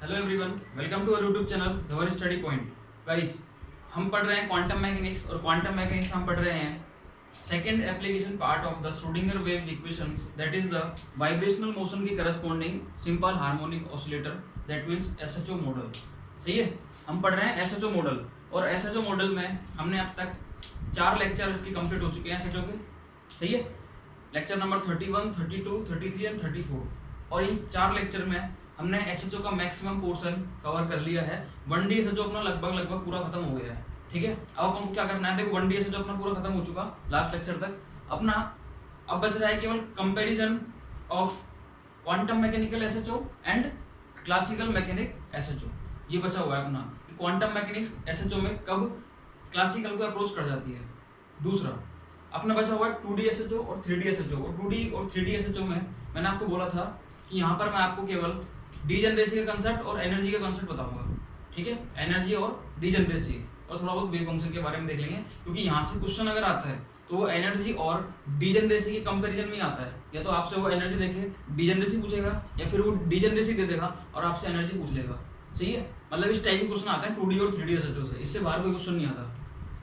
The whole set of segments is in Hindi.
Hello everyone, welcome to our YouTube channel the study point. Guys, हम पढ़ रहे हैं क्वांटम मैकेनिक्स और क्वांटम मैकेनिक्स हम पढ़ रहे हैं second application part of the Schrodinger wave equation, that is the vibrational motion की corresponding simple harmonic oscillator, that means SHO model. सही है, हम पढ़ रहे हैं एसएचओ मॉडल और एसएचओ मॉडल में हमने अब तक 4 लेक्चर इसकी कंप्लीट हो चुके हैं एसएचओ के। सही है, लेक्चर नंबर 31, 32, 33 एंड 34। और इन 4 लेक्चर में हमने एसएचओ का मैक्सिमम पोर्शन कवर कर लिया है। 1D एसएचओ अपना लगभग पूरा खत्म हो गया है। ठीक है, अब हमको क्या करना है, देखो 1D एसएचओ अपना पूरा खत्म हो चुका लास्ट लेक्चर तक अपना। अब बच रहा है केवल comparison of quantum mechanical SHO and classical mechanic SHO. ये बचा हुआ है अपना, क्वांटम मैकेनिक्स एसएचओ में कब क्लासिकल को अप्रोच कर जाती है। दूसरा अपना बचा हुआ है 2D एसएचओ और 3D एसएचओ। और 2D और 3D एसएचओ में मैंने आपको बोला था कि यहाँ पर मैं आपको केवल डीजनरेसी का कंसेप्ट और एनर्जी का कंसेप्ट बताऊंगा। ठीक है, एनर्जी और डीजनरेसी और थोड़ा बहुत वेव फंक्शन के बारे में देख लेंगे, क्योंकि यहाँ से क्वेश्चन अगर आता है तो वो एनर्जी और डीजनरेसी के कंपैरिजन में आता है। या तो आपसे वो एनर्जी देखे डीजनरेसी पूछेगा, या फिर वो डीजनरेसी दे देगा और आपसे एनर्जी पूछ लेगा। सही है, मतलब इस टाइप के क्वेश्चन आते हैं 2D और 3D एसएचओ से, इससे बाहर कोई क्वेश्चन नहीं आता।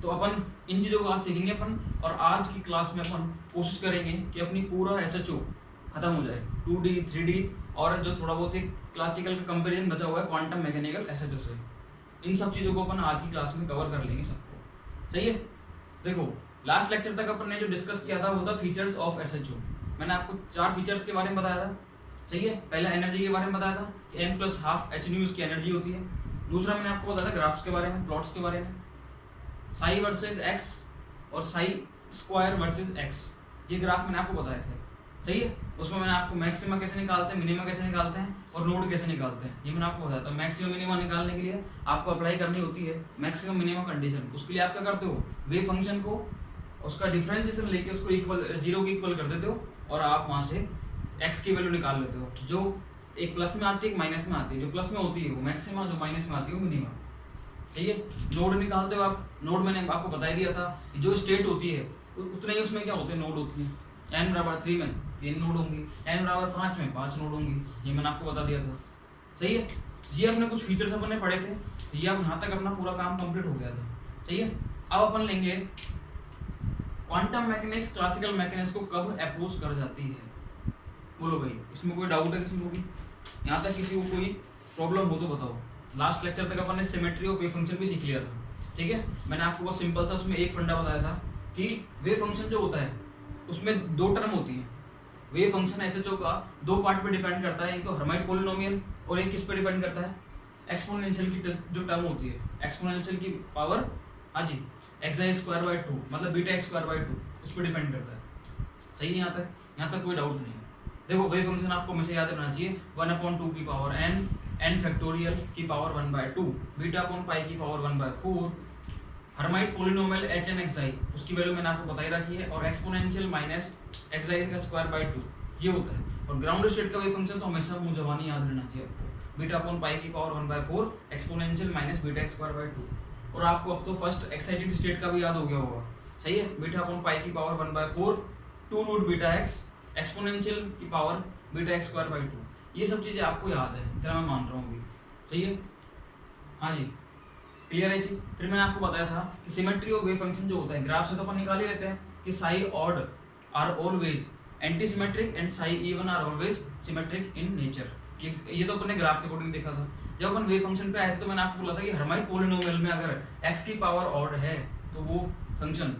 तो अपन इन चीज़ों को आज सीखेंगे अपन, और आज की क्लास में अपन कोशिश करेंगे कि अपनी पूरा एसएचओ खत्म हो जाए 2D 3D, और जो थोड़ा बहुत ही क्लासिकल का कंपैरिजन बचा हुआ है क्वांटम मैकेनिकल एसएचओ से, इन सब चीज़ों को अपन आज की क्लास में कवर कर लेंगे सबको। सही है, देखो लास्ट लेक्चर तक अपन ने जो डिस्कस किया था वो था फीचर्स ऑफ एसएचओ। मैंने आपको 4 फीचर्स के बारे में बताया था। सही है, पहला एनर्जी के बारे में बताया था कि n+12 h न्यू इसकी एनर्जी होती है। दूसरा मैंने आपको बताया था ग्राफ्स के बारे में, प्लॉट्स के बारे में, साई वर्सेस एक्स और साई स्क्वायर वर्सेस एक्स, ये ग्राफ मैंने आपको बताए थे। सही है, उसमें मैंने आपको मैक्सिमा कैसे निकालते हैं, मिनिमा कैसे निकालते हैं और नोड कैसे निकालते हैं, ये मैंने आपको बताया था। मैक्सिमम मिनिमा निकालने के लिए आपको अप्लाई करनी होती है मैक्सिमम मिनिमा कंडीशन। उसके लिए आप क्या करते हो, वेव फंक्शन को उसका डिफरेंशिएशन लेके उसको इक्वल 0 के इक्वल कर देते हो और आप वहाँ से एक्स की वैल्यू निकाल लेते हो, जो एक प्लस में आती है एक माइनस में आती है। जो प्लस में होती है वो मैक्सिमा, जो माइनस में आती है वो मिनिमा। ठीक है, नोड निकालते हो आप। नोड मैंने आपको बता दिया था कि जो स्टेट होती है उतने ही उसमें क्या होते हैं, नोड होती है। n=3 में 3 नोड होंगी, n=5 में 5 नोड होंगी, ये मैंने आपको बता दिया था। सही है, ये अपने कुछ फीचर्स अपने पढ़े थे, ये अब यहाँ तक अपना पूरा काम कंप्लीट हो गया था। सही है, अब अपन लेंगे क्वांटम मैकेनिक्स क्लासिकल मैकेनिक्स को कब अप्रोच कर जाती है। बोलो भाई, इसमें कोई डाउट है किसी को भी? यहाँ तक किसी को कोई प्रॉब्लम हो तो बताओ। लास्ट लेक्चर तक अपन ने सिमेट्री और वेव फंक्शन भी सीख लिया था। ठीक है, मैंने आपको बहुत सिंपल सा उसमें एक फंडा बताया था कि वेव फंक्शन जो होता है उसमें 2 टर्म होती है। वेव फंक्शन एसएचओ का 2 पार्ट पे डिपेंड करता है, एक तो हर्माइट पॉलिनोमियल और एक किस पे डिपेंड करता है, एक्सपोनेंशियल की जो टर्म होती है, एक्सपोनेंशियल की पावर, हाँ जी, x²/2 मतलब βx²/2, उस पर डिपेंड करता है। सही है, यहाँ तक कोई डाउट नहीं है। देखो वेव फंक्शन आपको हमेशा याद रखना चाहिए 1/2 की पावर n फैक्टोरियल की पावर 1/2, β/π की पावर 1/4, हर्माइट पॉलिनोमियल hn(xi) उसकी वैल्यू मैंने आपको बताई रखी है, और एक्सपोनेंशियल माइनस xi²/2 ये होता है। और ग्राउंड स्टेट का वेव फंक्शन तो हमेशा मुंह जबानी याद रहना चाहिए आपको, β/π की पावर 1/4 एक्सपोनेंशियल माइनस βx²/2। और आपको अब तो फर्स्ट एक्साइटेड स्टेट का भी याद हो गया होगा। सही है, β/π की पावर 1/4 2√βx एक्सपोनेंशियल की पावर βx²/2, ये सब चीजें आपको याद है, इतना मैं मान रहा हूँ अभी। सही है, हाँ जी, क्लियर है चीज। फिर मैंने आपको बताया था कि सिमेट्री ऑफ वेव फंक्शन जो होता है, ग्राफ से तो अपन निकाल ही लेते हैं कि psi odd are always antisymmetric and psi even are always symmetric in nature. ये तो अपन ने ग्राफ के अकॉर्डिंग देखा था। जब अपन वेव फंक्शन पे आए थे तो मैंने आपको बोला था कि हर्माइट पॉलिनोमियल में अगर x की पावर ऑड है तो वो फंक्शन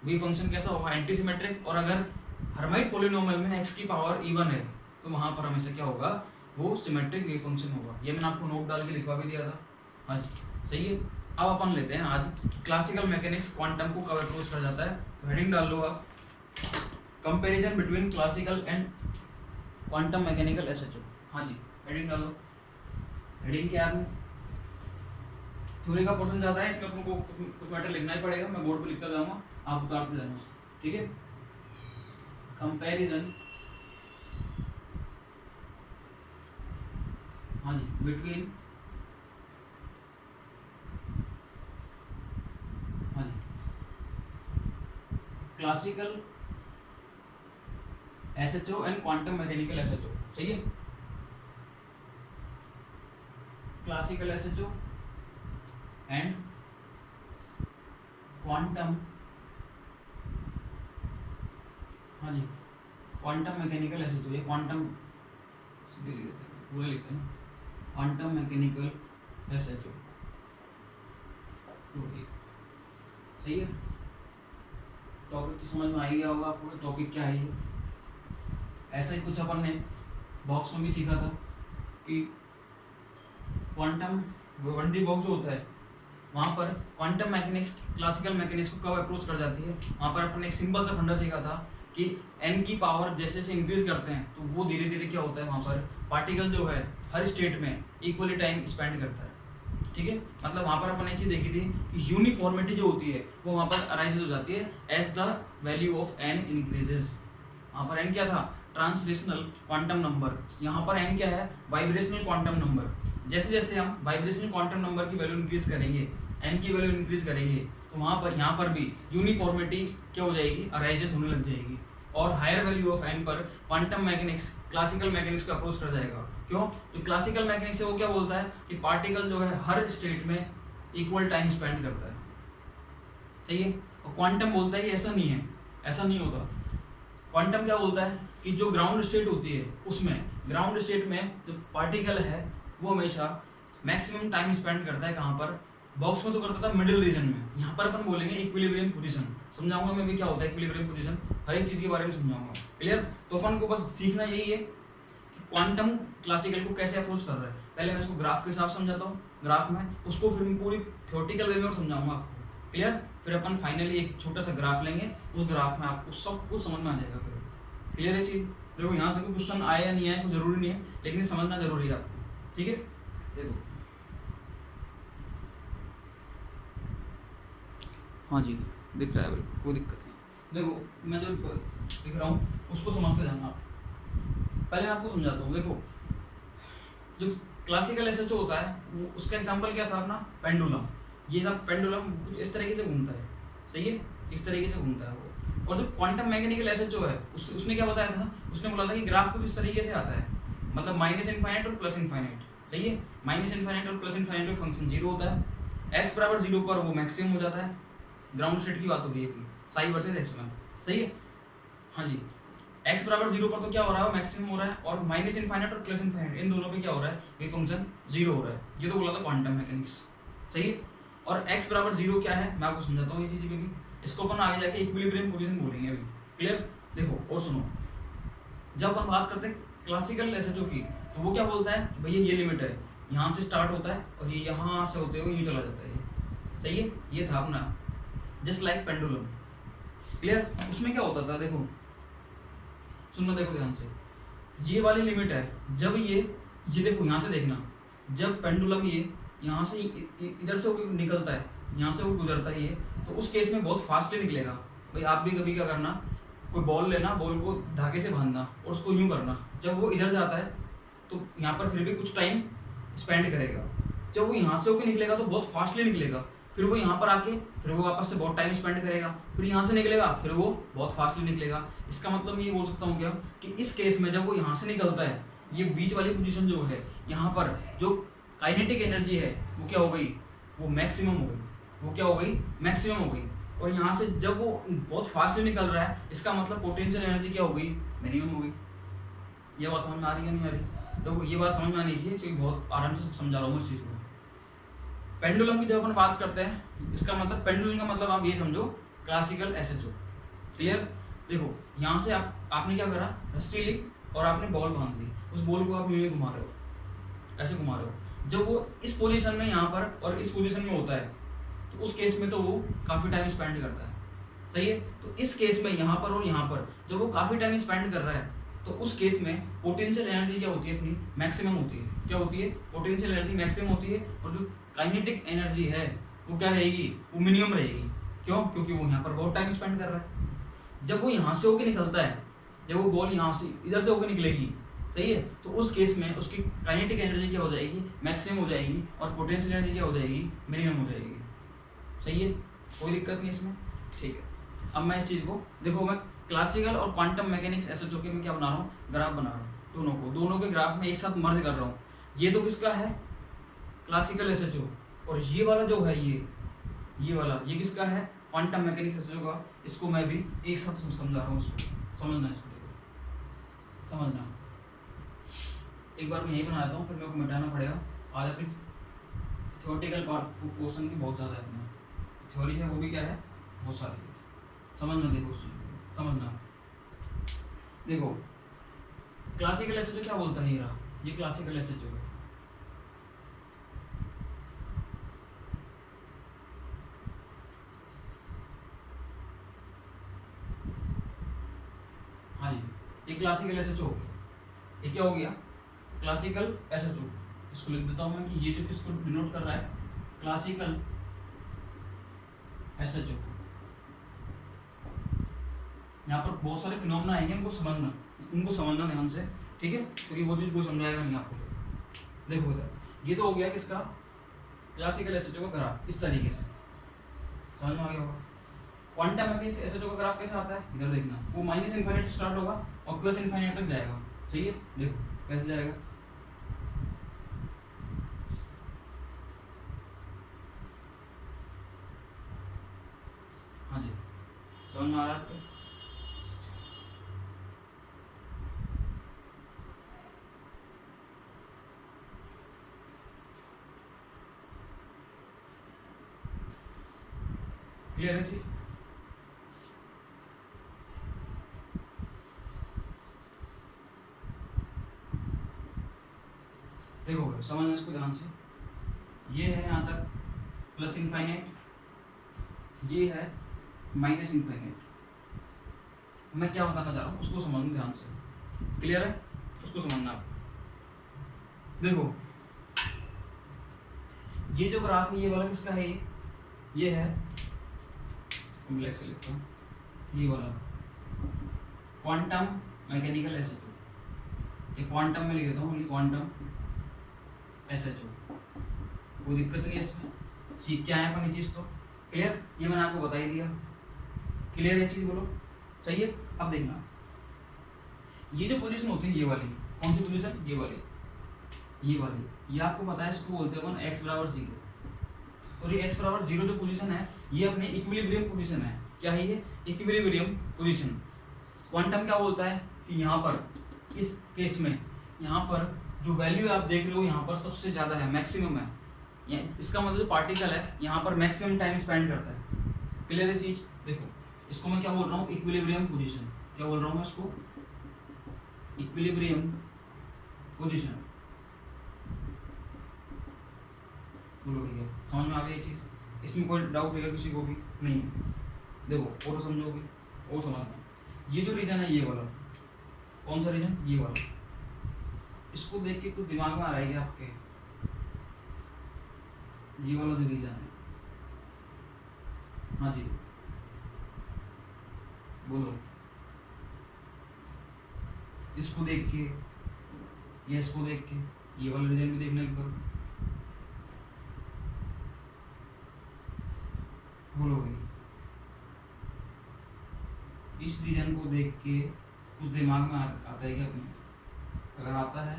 वेव फंक्शन कैसा होगा, एंटी सिमेट्रिक। और अगर हर्माइट पॉलिनोमियल में x की पावर इवन है तो वहां पर हमेशा क्या होगा, वो सिमेट्रिक वेव फंक्शन होगा। ये मैंने आपको नोट डाल के लिखवा भी दिया था। हाँ जी, सही है। अब अपन लेते हैं आज क्लासिकल मैकेनिक्स क्वांटम को कब अप्रोच कर जाता है। तो हेडिंग डाल लो आप, comparison between classical and quantum mechanical SHO. हाँ जी, हेडिंग डालो। हेडिंग क्या है, थ्योरी का पोर्शन ज्यादा है, इसमें आपको कुछ मैटर लिखना ही पड़ेगा, मैं बोर्ड पे लिखता जाऊंगा, आप उतारते जाना। ठीक है, कंपैरिजन, हाँ जी, बिटवीन, हाँ जी, classical SHO and quantum mechanical SHO. सही है, क्लासिकल एसएचओ एंड क्वांटम, हाँ जी, क्वांटम मैकेनिकल एसएचओ, ये क्वांटम पूरा लिखते हैं, क्वांटम मैकेनिकल एसएचओ। सही है, टॉपिक तो समझ में आ ही गया होगा आपको टॉपिक क्या है ये। ऐसा ही कुछ अपन ने बॉक्स में भी सीखा था कि क्वांटम 1D बॉक्स जो होता है वहाँ पर क्वांटम मैकेनिक्स क्लासिकल मैकेनिक्स को कब अप्रोच कर जाती है। वहाँ पर अपन ने एक सिंपल सा फंडा सीखा था कि n की पावर जैसे जैसे इंक्रीज करते हैं तो वो धीरे धीरे क्या होता है, वहाँ पर पार्टिकल जो है हर स्टेट में इक्वली टाइम स्पेंड करता है। ठीक है, मतलब वहाँ पर अपन ने चीज़ देखी थी कि यूनिफॉर्मिटी जो होती है वो वहाँ पर अराइजेज हो जाती है as the value of n increases. वहाँ पर n क्या था, ट्रांसलेशनल क्वांटम नंबर, यहाँ पर n क्या है, वाइब्रेशनल क्वांटम नंबर। जैसे जैसे हम वाइब्रेशनल क्वांटम नंबर की वैल्यू इंक्रीज करेंगे, n की वैल्यू इंक्रीज करेंगे, तो वहाँ पर यहाँ पर भी यूनिफॉर्मिटी क्या हो जाएगी, अराइजेस होने लग जाएगी। और हायर वैल्यू ऑफ n पर क्वांटम मैकेनिक्स क्लासिकल मैकेनिक्स को अप्रोच कर जाएगा। क्यों, तो क्लासिकल मैकेनिक्स से वो क्या बोलता है कि पार्टिकल जो है हर स्टेट में इक्वल टाइम स्पेंड करता है। सही है, और क्वांटम बोलता है कि ऐसा नहीं है, ऐसा नहीं होता। क्वांटम क्या बोलता है कि जो ग्राउंड स्टेट होती है उसमें, ग्राउंड स्टेट में जो पार्टिकल है वो हमेशा मैक्सिमम टाइम स्पेंड करता है कहाँ पर, बॉक्स में तो करता था मिडिल रीजन में, यहाँ पर अपन बोलेंगे इक्विलिब्रियम पोजीशन। समझाऊंगा मैं भी क्या होता है इक्विलिब्रियम पोजीशन, हर एक चीज़ के बारे में समझाऊंगा। क्लियर, तो अपन को बस सीखना यही है कि क्वांटम क्लासिकल को कैसे अप्रोच कर रहा है। पहले मैं इसको ग्राफ के हिसाब समझाता हूँ, ग्राफ में उसको फिर मैं पूरी थ्योरेटिकल वे में और समझाऊंगा आपको। क्लियर, फिर अपन फाइनली एक छोटा सा ग्राफ लेंगे, उस ग्राफ में आपको सब कुछ समझ में आ जाएगा। फिर क्लियर है चीज। देखो यहाँ से कोई क्वेश्चन आया या नहीं आया कोई जरूरी नहीं है, लेकिन समझना जरूरी है आपको। ठीक है, देखो हाँ जी दिख रहा है, बिल्कुल कोई दिक्कत नहीं। देखो मैं जो दिख रहा हूँ उसको समझते जाना आप। पहले मैं आपको समझाता हूँ। देखो जो क्लासिकल एसएचओ होता है वो उसका एग्जांपल क्या था अपना, पेंडुलम। ये सब पेंडुलम कुछ इस तरीके से घूमता है, सही है, इस तरीके से घूमता है वो। और जो क्वांटम मैकेनिकल एसएचओ है उसने क्या बताया था, उसने बोला था कि ग्राफ कुछ इस तरीके से आता है, मतलब माइनस इनफाइनाइट और प्लस इनफाइनाइट। सही है, माइनस इनफाइनाइट और प्लस इनफाइनाइट में फंक्शन जीरो होता है, एक्स बराबर जीरो पर वो मैक्सिमम हो जाता है। ग्राउंड स्टेट की बात हो रही है साई वर्सेस एक्स में, सही है। हाँ जी, एक्स बराबर जीरो पर तो क्या हो रहा है, मैक्सिमम हो रहा है, और माइनस इनफाइनाइट और प्लस इनफाइनाइट इन दोनों पे क्या हो रहा है, ये फंक्शन जीरो हो रहा है। ये तो बोला था क्वांटम मैकेनिक्स, सही है। और एक्स बराबर जीरो क्या है मैं आपको समझाता हूँ ये चीज़ भी। इसको अपन आगे जाके इक्विलिब्रियम पोजीशन बोलेंगे अभी। क्लियर, देखो और सुनो, जब अपन बात करते हैं क्लासिकल एसएचओ की तो वो क्या बोलता है कि भैया ये लिमिट है, यहाँ से स्टार्ट होता है और ये यहाँ से होते हुए यूँ चला जाता है, ये सही है। ये था अपना जस्ट लाइक पेंडुलम। क्लियर, उसमें क्या होता था, देखो सुनना, देखो ध्यान से, ये वाली लिमिट है जब ये देखो यहाँ से देखना, जब पेंडुलम ये यहाँ से इधर से वो निकलता है, यहाँ से वो गुजरता है ये, तो उस केस में बहुत फास्टली निकलेगा। भाई आप भी कभी क्या करना, कोई बॉल लेना, बॉल को धागे से बांधना और उसको यूं करना, जब वो इधर जाता है तो यहाँ पर फिर भी कुछ टाइम स्पेंड करेगा, जब वो यहाँ से होकर निकलेगा तो बहुत फास्टली निकलेगा, फिर वो यहाँ पर आके फिर वो वापस से बहुत टाइम स्पेंड करेगा, फिर यहाँ से निकलेगा फिर वो बहुत फास्टली निकलेगा। इसका मतलब ये बोल सकता हूँ क्या कि इस केस में जब वो यहाँ से निकलता है, ये बीच वाली पोजीशन जो है, यहाँ पर जो काइनेटिक एनर्जी है वो क्या हो गई, वो मैक्सिमम हो गई, वो क्या हो गई, मैक्सिमम हो गई। और यहाँ से जब वो बहुत फास्टली निकल रहा है, इसका मतलब पोटेंशियल एनर्जी क्या हो गई, मिनिमम हो गई। ये बात समझ में आ रही है नहीं आ रही? तो ये बात समझ में आनी चाहिए क्योंकि बहुत आराम से समझा रहा हूँ इस चीज़ को। पेंडुलम की जब अपन बात करते हैं, इसका मतलब पेंडुलम का मतलब आप ये समझो क्लासिकल एसएचओ। क्लियर, देखो यहाँ से आपने क्या करा, रस्सी ली और आपने बॉल बांध दी, उस बॉल को आप यूँ घुमा रहे हो, ऐसे घुमा रहे हो। जब वो इस पोजीशन में यहाँ पर और इस पोजीशन में होता है तो उस केस में तो वो काफ़ी टाइम स्पेंड करता है, सही है। तो इस केस में यहाँ पर और यहाँ पर जब वो काफ़ी टाइम स्पेंड कर रहा है तो उस केस में पोटेंशियल एनर्जी क्या होती है, अपनी मैक्सिमम होती है। क्या होती है, पोटेंशियल एनर्जी मैक्सिमम होती है, और जो काइनेटिक एनर्जी है वो क्या रहेगी, वो मिनिमम रहेगी। क्यों, क्योंकि वो यहाँ पर बहुत टाइम स्पेंड कर रहा है। जब वो यहाँ से होकर निकलता है, जब वो बॉल यहाँ से इधर से होकर निकलेगी, सही है, तो उस केस में उसकी काइनेटिक एनर्जी क्या हो जाएगी, मैक्सिमम हो जाएगी, और पोटेंशियल एनर्जी क्या हो जाएगी, मिनिमम हो जाएगी। सही है, कोई दिक्कत नहीं इसमें, ठीक है। अब मैं इस चीज़ को देखो, मैं क्लासिकल और क्वांटम मैकेनिक्स एसएचओ के मैं क्या बना रहा हूँ, ग्राफ बना रहा हूँ, दोनों के ग्राफ में एक साथ मर्ज कर रहा हूँ। ये तो किसका है, क्लासिकल एसएचओ, और ये वाला जो है ये वाला ये किसका है, क्वांटम मैकेनिक्स एसएचओ का। इसको मैं भी एक साथ समझा रहा हूँ, इसको समझना, इसको देखो समझना। एक बार मैं यही बनाता हूँ, फिर मेरे को मिटाना पड़ेगा। आज अपनी थ्योरेटिकल पोर्शन की बहुत ज़्यादा है, अपना थ्योरी है वो भी क्या है, बहुत सारी है। समझना, देखो उस चीज़ को समझना। देखो क्लासिकल एसएचओ क्या बोलता है, ये क्लासिकल एसएचओ है। हाँ जी, ये क्लासिकल एसएचओ हो गया। ये क्या हो गया, क्लासिकल एसएचओ। इसको लिख देता हूँ मैं कि ये जो किसको डिनोट कर रहा है, क्लासिकल एसएचओ। यहाँ पर बहुत सारे फिनोमेना आएंगे, उनको समझना ध्यान से, ठीक है, क्योंकि वो चीज़ कोई समझाएगा नहीं आपको। देखो इधर ये तो हो गया किसका, क्लासिकल एसएचओ का ग्राफ, इस तरीके से समझ में आ गया होगा। क्वांटम मैकेनिक्स एसएचओ का ग्राफ कैसे आता है, इधर देखना, वो माइनस इनफाइनाइट स्टार्ट होगा और प्लस इनफाइनाइट तक जाएगा। सही है, देखो कैसे जाएगा, हाँ जी समझ में आ रहा है आपको। क्लियर है चीज। देखो समझना इसको ध्यान से, ये है यहाँ तक प्लस इनफाइनाइट, ये है माइनस इनफाइनाइट। मैं क्या बताना चाह रहा हूँ उसको समझना ध्यान से, क्लियर है, उसको समझना आप। देखो ये जो ग्राफ है ये वाला किसका है, ये है, ब्लैक से लिखता हूँ, ये वाला क्वांटम मैकेनिकल एसएचओ। ये क्वांटम में लिख देता हूँ, क्वांटम एसएचओ, कोई दिक्कत नहीं है इसमें, सीख क्या है अपन ये चीज़ तो क्लियर, ये मैंने आपको बता ही दिया। क्लियर है चीज़, बोलो सही है। अब देखना ये जो पोजीशन होती है, ये वाली कौन सी पोजीशन, ये वाली, ये आपको पता है, इसको बोलते हैं अपन एक्स बराबर 0। और ये एक्स बराबर 0 जो पोजीशन है, ये अपनी इक्विलिब्रियम पोजीशन है। क्या है ये, इक्विलिब्रियम पोजीशन। क्वांटम क्या बोलता है कि यहाँ पर इस केस में यहाँ पर जो वैल्यू आप देख रहे हो यहाँ पर सबसे ज़्यादा है, मैक्सिमम है। इसका मतलब जो पार्टिकल है यहाँ पर मैक्सिमम टाइम स्पेंड करता है। क्लियर है चीज। देखो इसको मैं क्या बोल रहा हूँ, इक्विलिब्रियम पोजीशन। क्या बोल रहा हूँ मैं इसको, इक्विलिब्रियम पोजीशन। बोलो भैया समझ में आ गई ये चीज, इसमें कोई डाउट है किसी को भी नहीं। देखो और समझोगे और समझना, ये जो रीजन है ये वाला, कौन सा रीजन, ये वाला, इसको देख के कुछ दिमाग में आ रहा है क्या आपके, ये वाला जो रीजन है, हाँ जी बोलो। इसको देख के या इसको देख के, ये वाला रीजन भी देखना एक बार, बोलो भाई। इस रीजन को देख के कुछ दिमाग में आता है क्या अपने, अगर आता है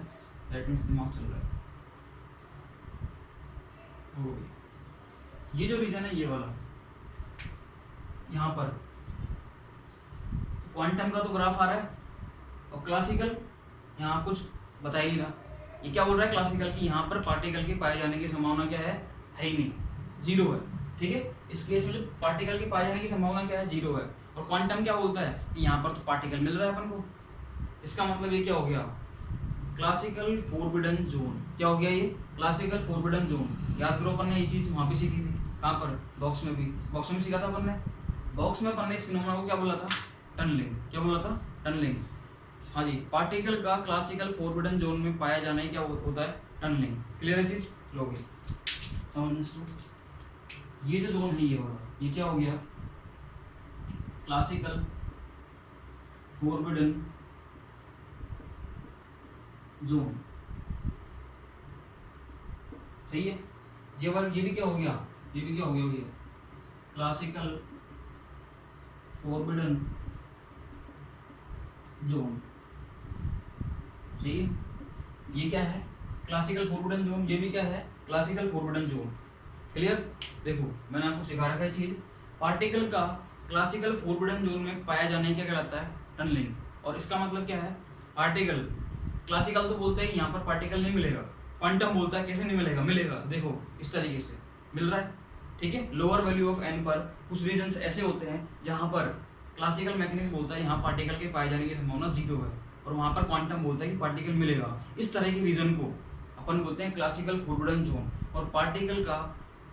दैट मीन्स दिमाग चल रहा है। हो गई। ये जो रीजन है ये वाला, यहाँ पर क्वांटम का तो ग्राफ आ रहा है और क्लासिकल यहाँ कुछ बता ही नहीं रहा। ये क्या बोल रहा है क्लासिकल की, यहाँ पर पार्टिकल के पाए जाने की संभावना क्या है ही नहीं, जीरो है। ठीक है, इस केस में जो पार्टिकल के पाए जाने की संभावना क्या है, जीरो है। और क्वांटम क्या बोलता है कि यहाँ पर तो पार्टिकल मिल रहा है अपन को, इसका मतलब ये क्या हो गया, क्लासिकल फोरबिडन जोन। क्या हो गया ये, क्लासिकल फोरबिडन जोन। याद करो अपन ने ये चीज वहां पे सीखी थी, कहाँ पर, बॉक्स में भी, बॉक्स में सीखा था अपन ने। बॉक्स में अपन ने इस फिनोमेना को क्या बोला था, टनलिंग। क्या बोला था, टनलिंग। हाँ जी, पार्टिकल का क्लासिकल फोरबिडन जोन में पाया जाना ही क्या होता है, टनलिंग। क्लियर है चीज, लोगे समझ। ये जो जोन है ये वाला, ये क्या हो गया, क्लासिकल फोरबिडन जोन। सही है, ये वाला, ये भी क्या हो गया, ये भी क्या हो गया भैया, क्लासिकल फोरबिडन जोन। सही है, ये क्या है, क्लासिकल फॉरबिडन जोन, ये भी क्या है क्लासिकल फॉरबिडन जोन। क्लियर? देखो मैंने आपको सिखा रखा है चीज, पार्टिकल का क्लासिकल फॉरबिडन जोन में पाया जाने क्या कहलाता है, टनलिंग। और इसका मतलब क्या है, पार्टिकल क्लासिकल तो बोलते हैं यहाँ पर पार्टिकल नहीं मिलेगा, क्वांटम बोलता है कैसे नहीं मिलेगा, मिलेगा देखो इस तरीके से मिल रहा है, ठीक है। लोअर वैल्यू ऑफ एन पर कुछ रीजन्स ऐसे होते हैं जहाँ पर क्लासिकल मैकेनिक्स बोलता है यहाँ पार्टिकल के पाए जाने की संभावना 0 है, और वहाँ पर क्वांटम बोलता है कि पार्टिकल मिलेगा। इस तरह के रीजन को अपन बोलते हैं क्लासिकल फॉरबिडन जोन। और पार्टिकल का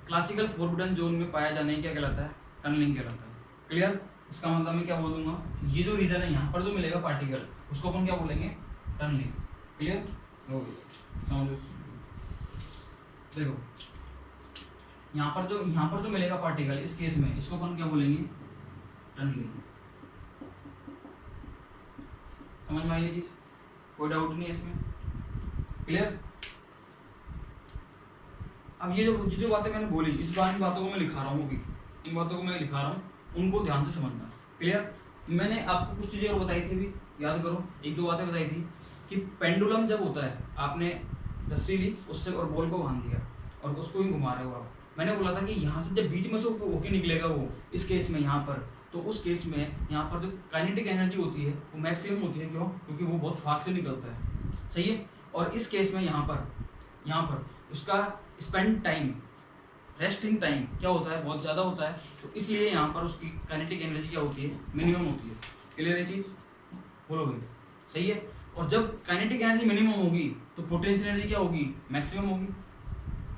क्लासिकल फॉरबिडन जोन में पाया जाने क्या कहलाता है, टनलिंग कहलाता है। क्लियर? इसका मतलब मैं क्या बोलूँगा, ये जो रीजन है यहाँ पर जो मिलेगा पार्टिकल, उसको अपन क्या बोलेंगे, टनलिंग। क्लियर? समझो, देखो यहाँ पर जो मिलेगा पार्टिकल, इस केस में इसको अपन क्या बोलेंगे, टनलिंग। समझ में आई ये चीज, कोई डाउट नहीं है इसमें? क्लियर? अब ये जो बातें मैंने बोली, इस बातों को मैं लिखा रहा हूँ, इन बातों को मैं लिखा रहा हूँ, उनको ध्यान से समझना। क्लियर? मैंने आपको कुछ चीजें और बताई थी भी, याद करो, एक दो बातें बताई थी कि पेंडुलम जब होता है, आपने रस्सी ली उससे और बॉल को बांध दिया और उसको ही घुमा रहे हो आप, मैंने बोला था कि यहाँ से जब बीच में से होके निकलेगा वो, इस केस में यहाँ पर, तो उस केस में यहाँ पर जो काइनेटिक एनर्जी होती है वो मैक्सिमम होती है। क्यों? क्योंकि वो बहुत फास्टली निकलता है, सही है। और इस केस में यहाँ पर उसका स्पेंड टाइम, रेस्टिंग टाइम क्या होता है, बहुत ज़्यादा होता है, तो इसलिए यहाँ पर उसकी काइनेटिक एनर्जी क्या होती है, मिनिमम होती है। क्लियर है चीज़? बोलो भाई, सही है। और जब काइनेटिक एनर्जी मिनिमम होगी तो पोटेंशियल एनर्जी क्या होगी, मैक्सिमम होगी।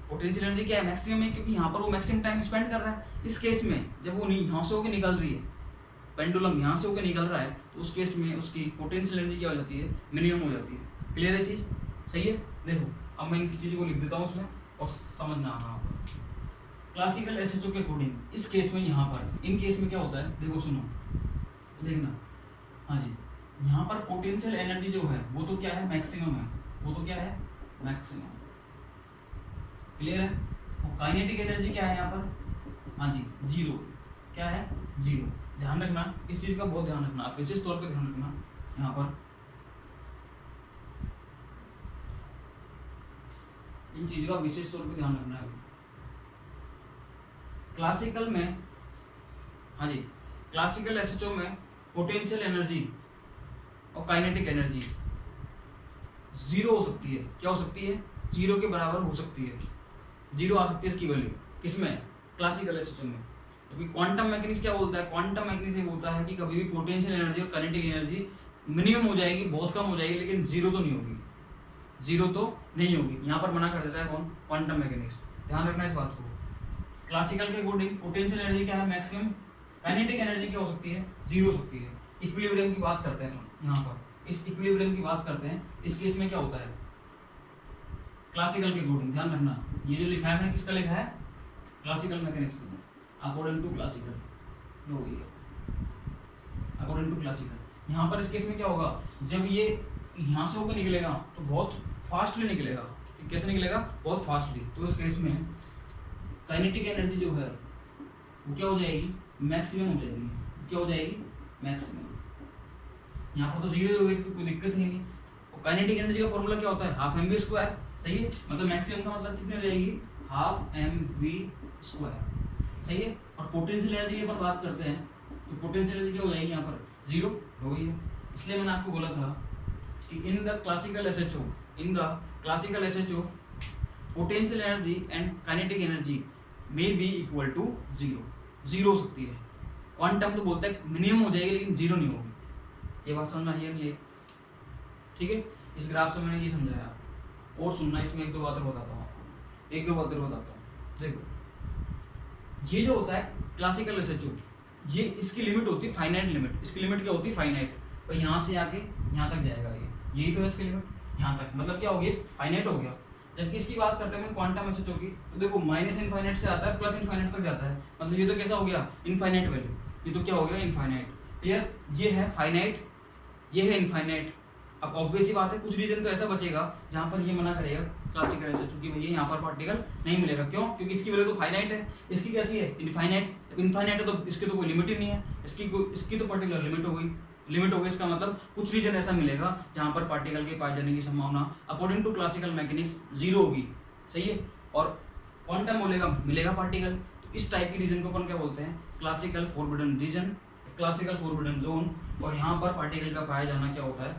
पोटेंशियल एनर्जी क्या है, मैक्सिमम है, क्योंकि यहाँ पर वो मैक्सिमम टाइम स्पेंड कर रहा है। इस केस में जब वो यहाँ से होकर निकल रही है, पेंडुलम यहाँ से होकर निकल रहा है, तो उस केस में उसकी पोटेंशियल एनर्जी क्या हो जाती है, मिनिमम हो जाती है। क्लियर है चीज़? सही है। देखो अब मैं इनकी चीज़ों को लिख देता हूँ उसमें और समझना आना। क्लासिकल एसएचओ के अकॉर्डिंग इस केस में, यहाँ पर इन केस में क्या होता है, देखो सुनो, देखना, हाँ जी, यहाँ पर पोटेंशियल एनर्जी जो है वो तो क्या है, मैक्सिमम है, वो तो क्या है, मैक्सिमम। क्लियर है? और काइनेटिक एनर्जी क्या है यहाँ पर, हाँ जी, 0। क्या है, 0। ध्यान रखना इस चीज का, बहुत ध्यान रखना, आप विशेष तौर पे ध्यान रखना यहाँ पर, इन चीज का विशेष तौर पे ध्यान रखना है। क्लासिकल में, हाँ जी, क्लासिकल एसएचओ में पोटेंशियल एनर्जी और काइनेटिक एनर्जी 0 हो सकती है। क्या हो सकती है, 0 के बराबर हो सकती है, 0 आ सकती है इसकी वैल्यू। किसमें, क्लासिकल एसएचओ में। क्योंकि क्वांटम मैकेनिक्स क्या बोलता है, क्वांटम मैकेनिक्स ये बोलता है कि कभी भी पोटेंशियल एनर्जी और काइनेटिक एनर्जी मिनिमम हो जाएगी, बहुत कम हो जाएगी, लेकिन 0 तो नहीं होगी, 0 तो नहीं होगी। यहाँ पर मना कर देता है कौन, क्वांटम मैकेनिक्स। ध्यान रखना इस बात को। क्लासिकल के अकॉर्डिंग पोटेंशियल एनर्जी क्या है, मैक्सिमम। काइनेटिक एनर्जी क्या हो सकती है, 0 हो सकती है। इक्विलिब्रियम की बात करते हैं हम यहाँ पर, इस इक्विलिब्रियम की बात करते हैं। इस केस में क्या होता है, क्लासिकल के अकॉर्डिंग, ध्यान रखना, ये जो लिखा है मैंने किसका लिखा है, classical mechanics according to classical, लो भैया, अकॉर्डिंग टू क्लासिकल। यहाँ पर इस केस में क्या होगा, जब ये यहाँ से होकर निकलेगा तो बहुत फास्टली निकलेगा। कैसे निकलेगा, बहुत फास्टली। तो इस केस में काइनेटिक एनर्जी जो है वो क्या हो जाएगी, मैक्सिमम हो जाएगी। क्या हो जाएगी, मैक्सिमम। यहाँ पर तो 0 हो गई तो कोई दिक्कत ही नहीं। और काइनेटिक एनर्जी का फॉर्मूला क्या होता है, हाफ mv²। सही है, मतलब मैक्सिमम का मतलब कितनी हो जाएगी, हाफ mv²। सही है। और पोटेंशियल एनर्जी की अपन बात करते हैं तो पोटेंशियल एनर्जी क्या हो जाएगी, यहाँ पर 0 हो गई है। इसलिए मैंने आपको बोला था कि in the classical SHO potential energy and kinetic energy may be equal to 0 हो सकती है। क्वांटम तो बोलता है मिनिमम हो जाएगी लेकिन 0 नहीं होगी। ये बात समझ में आई है नहीं है? ठीक है, इस ग्राफ से मैंने ये समझाया। और सुनना, इसमें एक दो बातें बताता हूँ आपको, देखो ये जो होता है क्लासिकल एसएचओ, ये इसकी लिमिट होती है फाइनाइट लिमिट। इसकी लिमिट क्या होती है, फाइनाइट। और यहाँ से आके यहाँ तक जाएगा, यही तो है इसकी लिमिट, यहाँ तक। मतलब क्या हो गया, फाइनाइट हो गया। जबकि इसकी बात करते हैं क्वांटम एसएचओ की, तो देखो माइनस इनफाइनाइट से आता है, प्लस इनफाइनाइट तक जाता है। मतलब ये तो कैसा हो गया, इनफाइनाइट वैल्यू। ये तो क्या हो गया, इनफाइनाइट। क्लियर? ये है फाइनाइट, ये है इनफाइनाइट। अब ऑब्वियस ही बात है, कुछ रीजन तो ऐसा बचेगा जहाँ पर ये मना करेगा क्लासिकल एसएचओ कि भैया यहाँ पर पार्टिकल नहीं मिलेगा। क्यों? क्योंकि इसकी वैल्यू तो फाइनाइट है, इसकी कैसी है, इनफाइनाइट। इनफाइनाइट है तो इसकी तो कोई लिमिट ही नहीं है, इसकी तो पर्टिकुलर लिमिट हो गई। लिमिट हो गई, इसका मतलब कुछ रीजन ऐसा मिलेगा जहां पर पार्टिकल के पाए जाने की संभावना according to classical mechanics zero होगी, सही है, और क्वांटम मिलेगा पार्टिकल। तो इस टाइप के रीजन को अपन क्या बोलते हैं, classical forbidden region, classical forbidden zone. और यहाँ पर पार्टिकल का पाया जाना क्या होता है,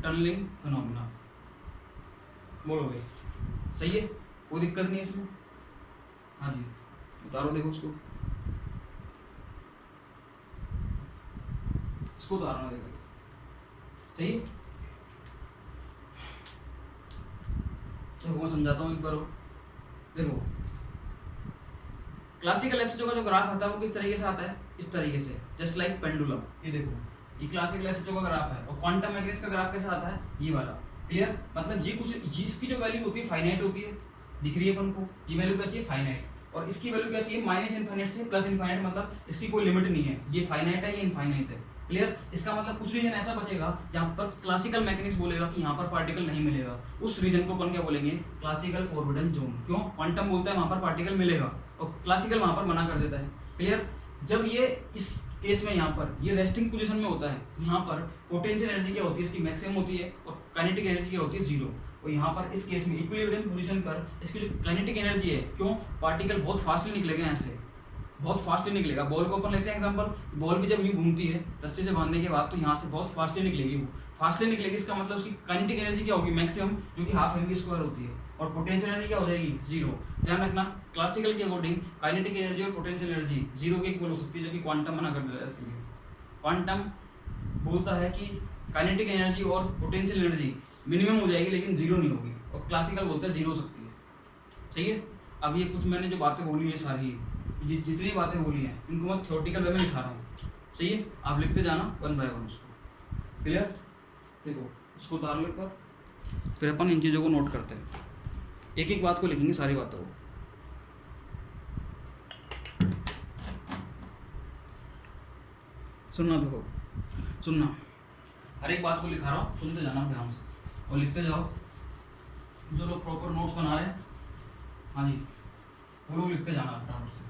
टनलिंग फिनोमेना। बोलोगे सही है, कोई दिक्कत नहीं है इसमें। हाँ जी उतारो, देखो उसको, इसको उतारना देखो, सही है। देखो मैं समझाता हूँ एक बार। देखो क्लासिकल एसएचओ का जो ग्राफ आता है वो किस तरीके से आता है, इस तरीके से, जस्ट लाइक पेंडुलम। ये देखो ये क्लासिकल एसएचओ का ग्राफ है, और क्वांटम मैकेनिक्स का ग्राफ कैसे आता है, ये वाला। क्लियर, मतलब ये कुछ इसकी जो वैल्यू होती है फाइनाइट होती है, दिख रही है अपन को, ये वैल्यू कैसी है, फाइनाइट। और इसकी वैल्यू कैसी है, माइनस इनफाइनाइट से प्लस इनफाइनाइट, मतलब इसकी कोई लिमिट नहीं है, ये फाइनाइट है, ये इनफाइनाइट है। क्लियर, इसका मतलब कुछ रीजन ऐसा बचेगा जहां पर क्लासिकल मैकेनिक्स बोलेगा कि यहाँ पर पार्टिकल नहीं मिलेगा, उस रीजन को अपन क्या बोलेंगे, क्लासिकल फॉरबिडन जोन। क्यों, क्वांटम बोलता है वहां पर पार्टिकल मिलेगा और क्लासिकल वहां पर मना कर देता है। क्लियर, जब ये इस केस में यहाँ पर ये रेस्टिंग पोजीशन में होता है, यहाँ पर पोटेंशियल एनर्जी क्या होती है, इसकी मैक्सिमम होती है, और काइनेटिक एनर्जी क्या होती है, जीरो। और यहाँ पर इस केस में इक्विलिब्रियम पोजीशन पर इसकी जो काइनेटिक एनर्जी है, क्यों, पार्टिकल बहुत फास्टली निकलेगा, यहाँ से बहुत फास्टली निकलेगा। बॉल को अपन लेते हैं एग्जांपल, बॉल भी जब यूं घूमती है रस्सी से बांधने के बाद, तो यहाँ से बहुत फास्टली निकलेगी, वो फास्टली निकलेगी। इसका मतलब उसकी काइनेटिक एनर्जी क्या होगी, मैक्सिमम, जो कि हाफ mv स्क्वायर होती है, और पोटेंशियल एनर्जी क्या हो जाएगी, जीरो। ध्यान रखना, क्लासिकल के अकॉर्डिंग काइनेटिक एनर्जी और पोटेंशियल एनर्जी जीरो के इक्वल हो सकती है, जो कि क्वांटम मना कर देता है इसके लिए। क्वांटम बोलता है कि काइनेटिक एनर्जी और पोटेंशियल एनर्जी मिनिमम हो जाएगी लेकिन जीरो नहीं होगी, और क्लासिकल बोलता है जीरो हो सकती है। सही है, अब ये कुछ मैंने जो बातें बोली है सारी, जितनी बातें बोली हैं इनको मैं थ्योरेटिकल वे में लिखा रहा हूँ, सही है, आप लिखते जाना वन बाय वन उसको। क्लियर, देखो इसको उतार लो एक बार, फिर अपन इन चीज़ों को नोट करते हैं, एक एक बात को लिखेंगे, सारी बातों को। सुनना, देखो सुनना, हर एक बात को लिखा रहा हूँ, सुनते जाना ध्यान से और लिखते जाओ। जो लोग प्रॉपर नोट्स बना रहे हैं, हाँ जी, वो लोग लिखते जाना फटाफट से।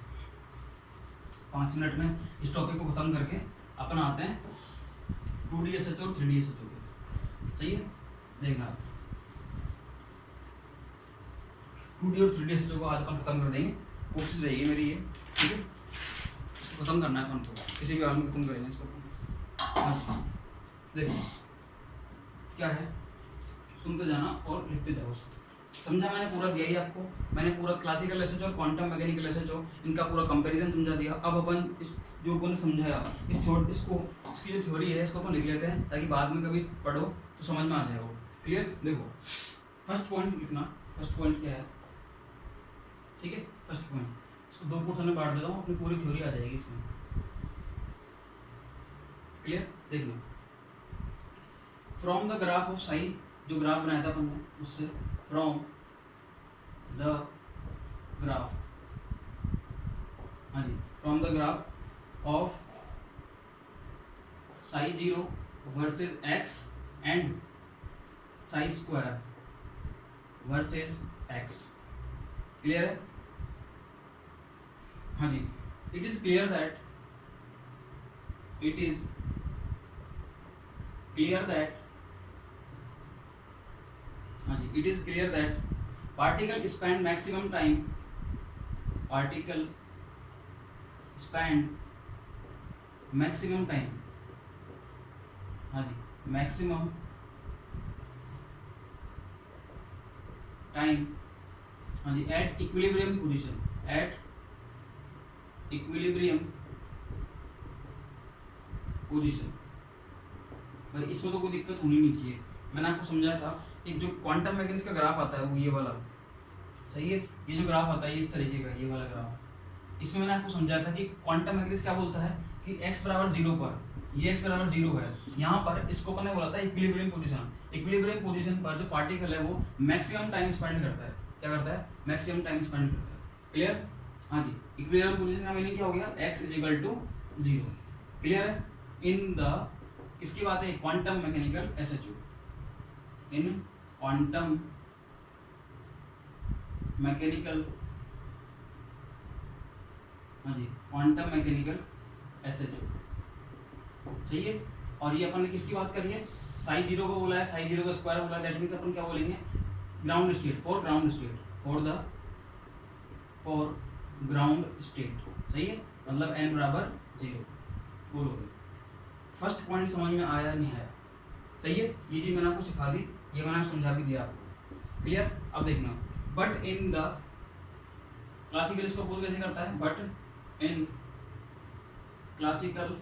5 मिनट में इस टॉपिक को खत्म करके अपन आते हैं 2D SHO और 3D SHO के। सही है, देखना 2D और 3D SHO को आज अपन खत्म कर देंगे, कोशिश रहेगी मेरी ये, ठीक है, इसको खत्म करना है अपन को, किसी भी हाल में खत्म करेंगे इसको। देखो क्या है, सुनते जाना और लिखते जाओ। समझा मैंने पूरा दिया ही आपको, मैंने पूरा क्लासिकल एसएचओ और क्वांटम मैकेनिकल एसएचओ इनका पूरा कंपैरिजन समझा दिया। अब अपन इस जो अपन समझाया इसको इसकी जो थ्योरी है इसको अपन लिख लेते हैं, ताकि बाद में कभी पढ़ो तो समझ में आ जाए वो। क्लियर, देखो फर्स्ट पॉइंट लिखना, फर्स्ट पॉइंट क्या है, ठीक है, फर्स्ट पॉइंट, इसको 2 पोर्शन में बांट देता हूँ, अपनी पूरी थ्योरी आ जाएगी इसमें। क्लियर, देखना, from the graph of Sai, जो ग्राफ बनाया था अपन ने उससे, फ्रॉम द ग्राफ, हाँ जी, from the graph of psi 0 versus x and psi square versus x। Clear है, हाँ जी, it is clear that, it is clear that, हाँ जी, it is clear that particle spend maximum time, particle spend maximum time, हाँ जी, maximum time, हाँ जी, at equilibrium position, at equilibrium position. भाई इसमें तो कोई दिक्कत होनी नहीं चाहिए, मैंने आपको समझाया था कि जो क्वांटम मैकेनिक्स का ग्राफ आता है वो ये वाला, सही है, ये जो ग्राफ आता है ये इस तरीके का, ये वाला ग्राफ, इसमें मैंने आपको समझाया था कि क्वांटम मैकेनिक्स क्या बोलता है कि x बराबर 0 पर, ये x बराबर 0 है, यहाँ पर इसको मैंने बोला था इक्विलिब्रियम पोजीशन। इक्विलिब्रियम पोजीशन पर जो पार्टिकल है वो मैक्सिमम टाइम स्पेंड करता है, क्या करता है, मैक्सिमम टाइम स्पेंड करता है। क्लियर, हाँ जी, इक्विलिब्रियम पोजीशन का मीनिंग क्या हो गया, x = 0। क्लियर है, इन द, किसकी बात है, क्वांटम मैकेनिकल एसएचओ, इन क्वांटम मैकेनिकल, हाँ जी, क्वांटम मैकेनिकल एसएचओ, सही है। और ये अपन ने किसकी बात करी है, साई जीरो को बोला है, साई जीरो का स्क्वायर बोला है, दैट मीन्स अपन क्या बोलेंगे, ground state, for ground state, for ground state, सही है, मतलब n बराबर 0। बोलो फर्स्ट पॉइंट समझ में आया नहीं आया, सही है, ये चीज मैंने आपको सिखा दी, ये मैंने समझा भी दिया आपको, क्लियर। अब देखना, बट इन द क्लासिकल इसको अपोज कैसे करता है, बट इन क्लासिकल,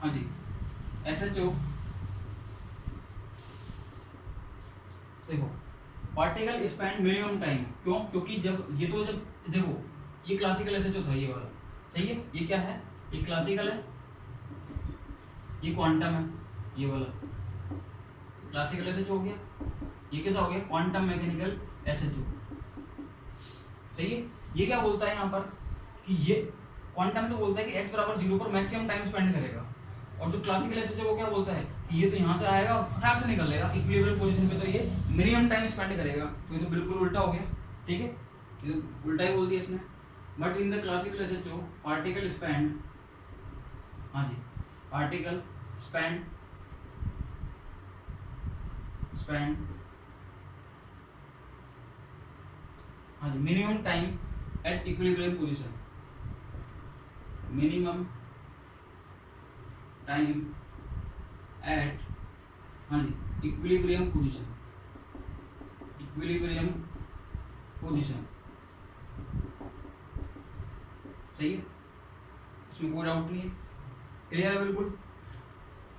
हाँ जी, SHO, देखो पार्टिकल स्पेंड मिनिमम टाइम, क्यों, क्योंकि जब देखो ये क्लासिकल SHO था ये वाला, सही है, ये क्या है, ये क्लासिकल है, ये क्वांटम है, ये वाला क्लासिकल SHO हो गया, ये कैसा हो गया, क्वांटम मैकेनिकल SHO, सही है। ये क्या बोलता है यहाँ पर कि ये क्वांटम तो बोलता है कि x बराबर 0 पर मैक्सिमम टाइम स्पेंड करेगा, और जो क्लासिकल SHO वो क्या बोलता है कि ये तो यहाँ से आएगा और फटाक से निकल लेगा इक्विलिब्रियम पोजीशन पे, तो ये मिनिमम टाइम स्पेंड करेगा, तो ये तो बिल्कुल उल्टा हो गया, ठीक है, ये तो उल्टा ही बोल दिया इसने। But in the classical SHO particle spend, हाँ जी, पार्टिकल स्पेंड हाँ जी minimum time at equilibrium position, minimum time at, हाँ जी, इक्विलिब्रियम पोजीशन, सही है, इसमें कोई डाउट नहीं है, क्लियर है बिल्कुल।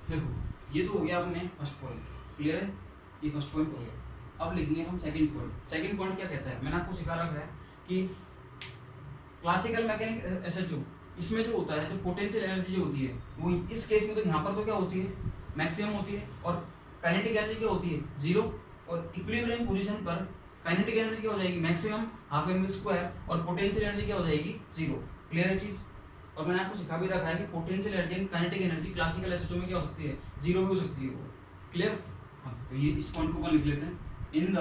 देखो ये तो हो गया अपने फर्स्ट पॉइंट, क्लियर है, ये फर्स्ट पॉइंट हो गया। अब लिखेंगे हम सेकंड पॉइंट। सेकंड पॉइंट क्या कहता है, मैंने आपको सिखा रखा है कि क्लासिकल मैकेनिक SHO, इसमें जो होता है, जो पोटेंशियल एनर्जी जो होती है वो इस केस में तो यहाँ पर तो क्या होती है, मैक्सिमम होती है, और काइनेटिक एनर्जी क्या होती है, 0, और इक्विलिब्रियम पोजीशन पर काइनेटिक एनर्जी क्या हो जाएगी, मैक्सिमम हाफ mv स्क्वायर, और पोटेंशियल एनर्जी क्या हो जाएगी, 0। क्लियर है चीज। और मैंने आपको सिखा भी रखा है कि potential energy kinetic energy classical SHO में क्या हो सकती है, 0 भी हो सकती है वो, क्लियर। हाँ तो ये इस पॉइंट को लिख लेते हैं, इन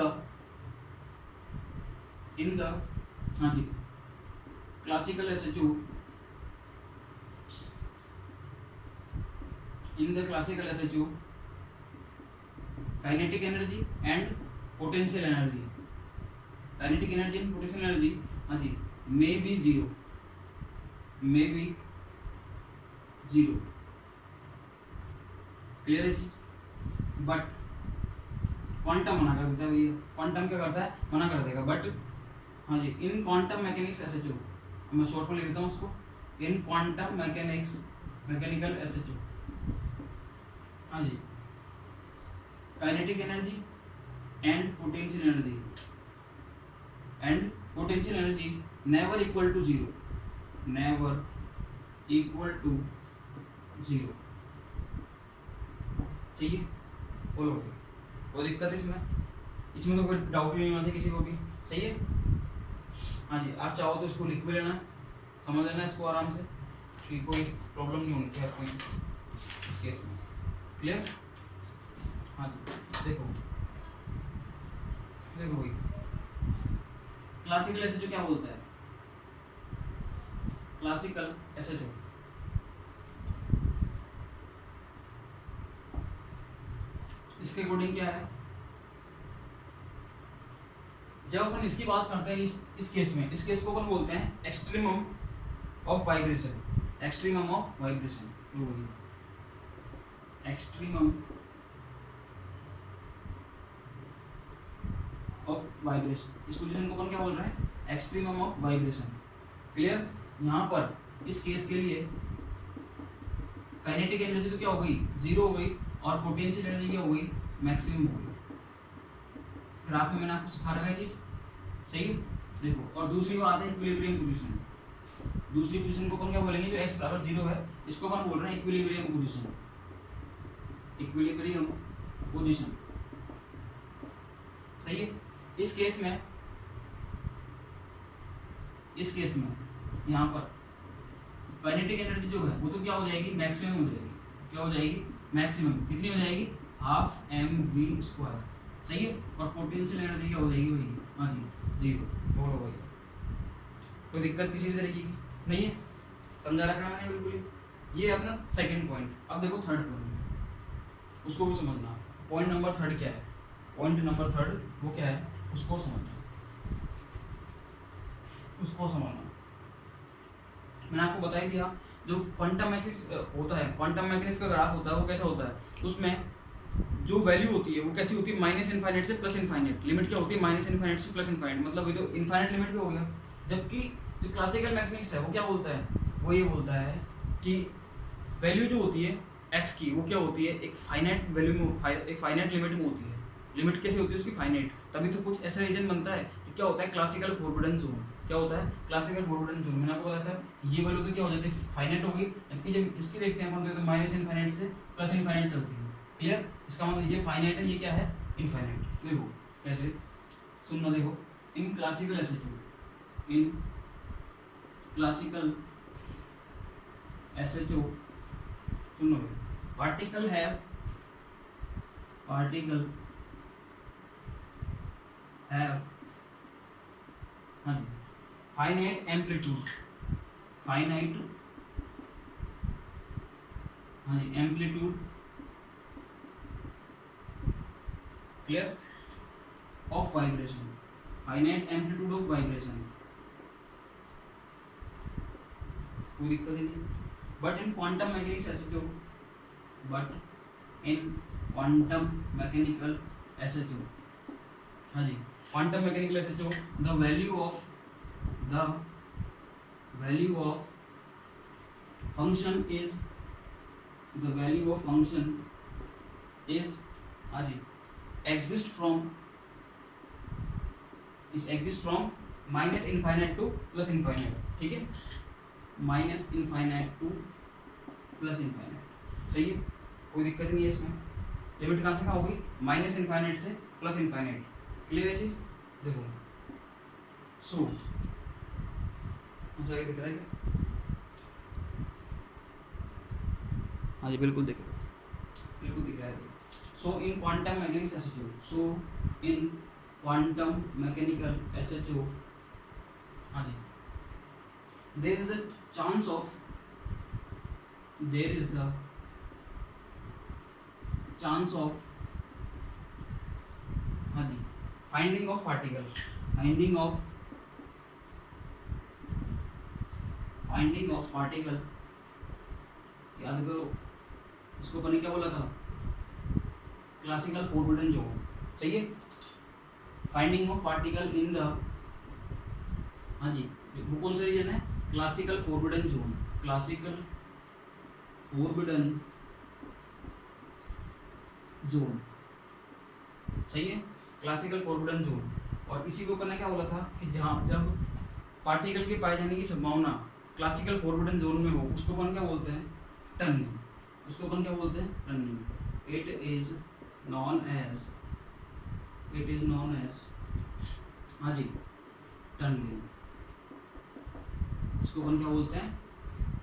द हाँ जी classical SHO, in the classical SHO kinetic energy and potential energy, kinetic energy and potential energy, हाँ जी, may be 0, क्लियर है चीज। बट क्वांटम मना कर देता है भैया, क्वांटम क्या करता है, मना कर देगा। बट हाँ जी इन क्वांटम मैकेनिक्स SHO, मैं शॉर्ट में लिख देता हूँ उसको, इन क्वांटम मैकेनिकल SHO, हाँ जी, kinetic energy and potential energy never equal to 0, चाहिए, बोलो कोई दिक्कत इसमें तो कोई डाउट नहीं होना किसी को भी, सही है। हाँ जी आप चाहो तो इसको लिख भी लेना, समझ लेना इसको आराम से, कि कोई प्रॉब्लम नहीं होनी चाहिए आपको इस केस में, क्लियर। हाँ जी देखो भाई क्लासिकल SHO क्या बोलता है, क्लासिकल SHO इसके अकॉर्डिंग क्या है, जब अपन इसकी बात करते हैं इस केस में, इस केस को अपन बोलते हैं extremum of vibration, extremum of vibration, इस पोजीशन को अपन क्या बोल रहे हैं, एक्सट्रीमम ऑफ वाइब्रेशन, क्लियर। यहाँ पर इस केस के लिए काइनेटिक एनर्जी तो क्या हो गई, 0 हो गई, और पोटेंशियल एनर्जी क्या हो गई, मैक्सिमम हो गई। ग्राफ में मैंने आपको सिखा रखा है चीज, सही है। देखो और दूसरी बात है इक्विलिब्रियम पोजीशन, दूसरी पोजीशन को अपन क्या बोलेंगे, जो x बराबर 0 है, इसको अपन बोल रहे हैं इक्विलिब्रियम पोजीशन, सही है। इस केस में यहाँ पर काइनेटिक एनर्जी जो है वो तो क्या हो जाएगी, मैक्सिमम हो जाएगी, क्या हो जाएगी, मैक्सिमम, कितनी हो जाएगी, हाफ mv स्क्वायर, सही है। और पोटेंशियल एनर्जी क्या हो जाएगी भाई, हाँ जी 0। बोलो भाई कोई दिक्कत किसी भी तरीके की नहीं है, समझा रखना मैंने बिल्कुल। ये अपना सेकंड पॉइंट। अब देखो थर्ड पॉइंट, उसको भी समझना। पॉइंट नंबर थर्ड क्या है, पॉइंट नंबर थर्ड वो क्या है उसको समझना, उसको समझना। मैंने आपको बता ही दिया जो क्वांटम मैकेनिक्स होता है, क्वांटम मैकेनिक्स का ग्राफ होता है वो कैसा होता है, उसमें जो वैल्यू होती है वो कैसी होती है, माइनस इनफाइनाइट से प्लस इनफाइनाइट। लिमिट क्या होती है, माइनस इनफाइनाइट से प्लस इनफाइनाइट, मतलब ये तो इनफाइनाइट लिमिट भी हो गया। जबकि जो क्लासिकल मैकेनिक्स है वो क्या बोलता है, वो ये बोलता है कि वैल्यू जो होती है एक्स की वो क्या होती है, एक फाइनाइट वैल्यू में, एक फाइनाइट लिमिट में होती है। लिमिट कैसे होती है उसकी, फाइनाइट। तभी तो कुछ ऐसा रीजन बनता है कि क्या होता है क्लासिकल फॉरबिडन जोन। क्या होता है क्लासिकल फॉरबिडन जोन, मैंने आपको बताया था ये वैल्यू तो क्या हो जाती है, फाइनाइट हो गई। जबकि जब इसकी देखते हैं अपन तो माइनस इनफाइनाइट से प्लस इनफाइनाइट चलती है। क्लियर, इसका मतलब ये फाइनाइट है, ये क्या है इनफाइनाइट। देखो कैसे, सुनना देखो, in classical SHO, in classical SHO, सुनो, पार्टिकल है, पार्टिकल है, हाँ जी, फाइनाइट एम्पलीट्यूड, फाइनाइट, हाँ जी, amplitude, clear, of vibration, finite amplitude of vibration, कोई दिक्कत ही नहीं। But in quantum mechanics SHO, but in quantum mechanical SHO, हाँ जी, quantum mechanical SHO, the value of function is, the value of function is, हाँ जी, exist from minus infinite to plus infinite, ठीक है, minus infinite to plus infinite, सही है, कोई दिक्कत नहीं है इसमें। लिमिट कहाँ से कहाँ होगी, माइनस इनफाइनाइट से प्लस इनफाइनाइट। क्लियर है चीज, देखो सो मुझे दिख रहा है क्या, हाँ जी बिल्कुल दिख रहा है, बिल्कुल दिख रहा है। So in quantum mechanics SHO, so in quantum mechanical SHO, हाँ जी, there is a chance of, there is the chance of, हाँ जी, finding of particle, finding of particle, याद करो इसको अपन ने क्या बोला था, क्लासिकल फॉरबिडन जोन, सही है, finding of particle in the, हाँ जी, वो कौन सा रीजन है, classical forbidden zone, classical forbidden zone, सही है, क्लासिकल फॉरबिडन जोन। और इसी को अपन ने क्या बोला था कि जहाँ जब पार्टिकल के पाए जाने की संभावना क्लासिकल फॉरबिडन जोन में हो उसको अपन क्या बोलते हैं, टनलिंग, उसको अपन क्या बोलते हैं, tunnelling. It is known as, हाँ जी, टनलिंग, इसको अपन क्या बोलते हैं,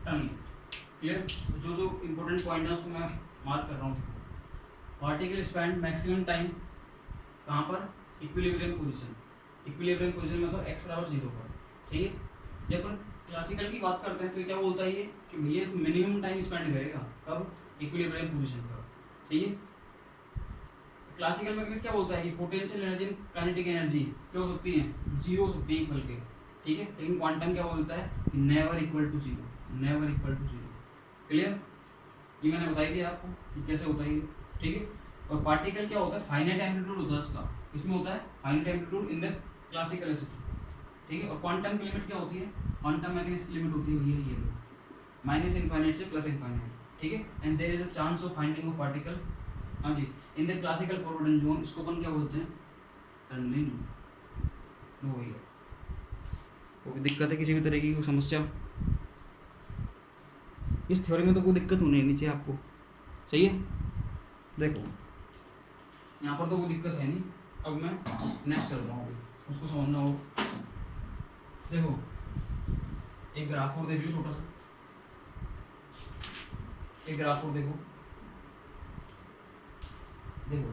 टनलिंग। क्लियर, जो जो इंपॉर्टेंट पॉइंट है उसको मैं मार्क कर रहा हूँ। पार्टिकल स्पेंड मैक्सिमम टाइम कहाँ पर, इक्विलिब्रियम पोजीशन, इक्विलिब्रियम पोजीशन में तो x बराबर 0 पर, सही है। जब अपन क्लासिकल की बात करते हैं तो क्या बोलता है ये कि भैया मिनिमम टाइम स्पेंड करेगा कब, इक्विलिब्रियम पोजीशन पर, सही है। क्लासिकल मैकेनिक्स क्या बोलता है कि पोटेंशियल एनर्जी, काइनेटिक एनर्जी क्या हो सकती है, 0 हो सकती है इक्वल के, ठीक है। लेकिन क्वांटम क्या बोलता है, never equal to 0, never equal to 0। Clear, ये मैंने बताई दिया आपको कि कैसे होता है, ठीक है। और पार्टिकल क्या होता है, फाइनाइट एम्पलीट्यूड होता है उसका, इसमें होता है finite amplitude in the classical SHO, ठीक है। और क्वांटम की लिमिट क्या होती है, क्वांटम मैकेनिक्स की लिमिट होती है ये माइनस इनफाइनाइट से प्लस इनफाइनाइट, ठीक है। And there is a chance of finding of particle, हाँ जी, in the classical forbidden zone, इसको अपन क्या बोलते हैं, टनलिंग। नो भैया, कोई दिक्कत है किसी भी तरीके की समस्या, इस थ्योरी में तो कोई दिक्कत होनी नहीं चाहिए आपको, सही है। देखो यहाँ पर तो कोई दिक्कत है नहीं। अब मैं नेक्स्ट चल रहा हूँ, उसको समझना हो। देखो एक ग्राफ और देख लो छोटा सा, एक ग्राफ और देखो, देखो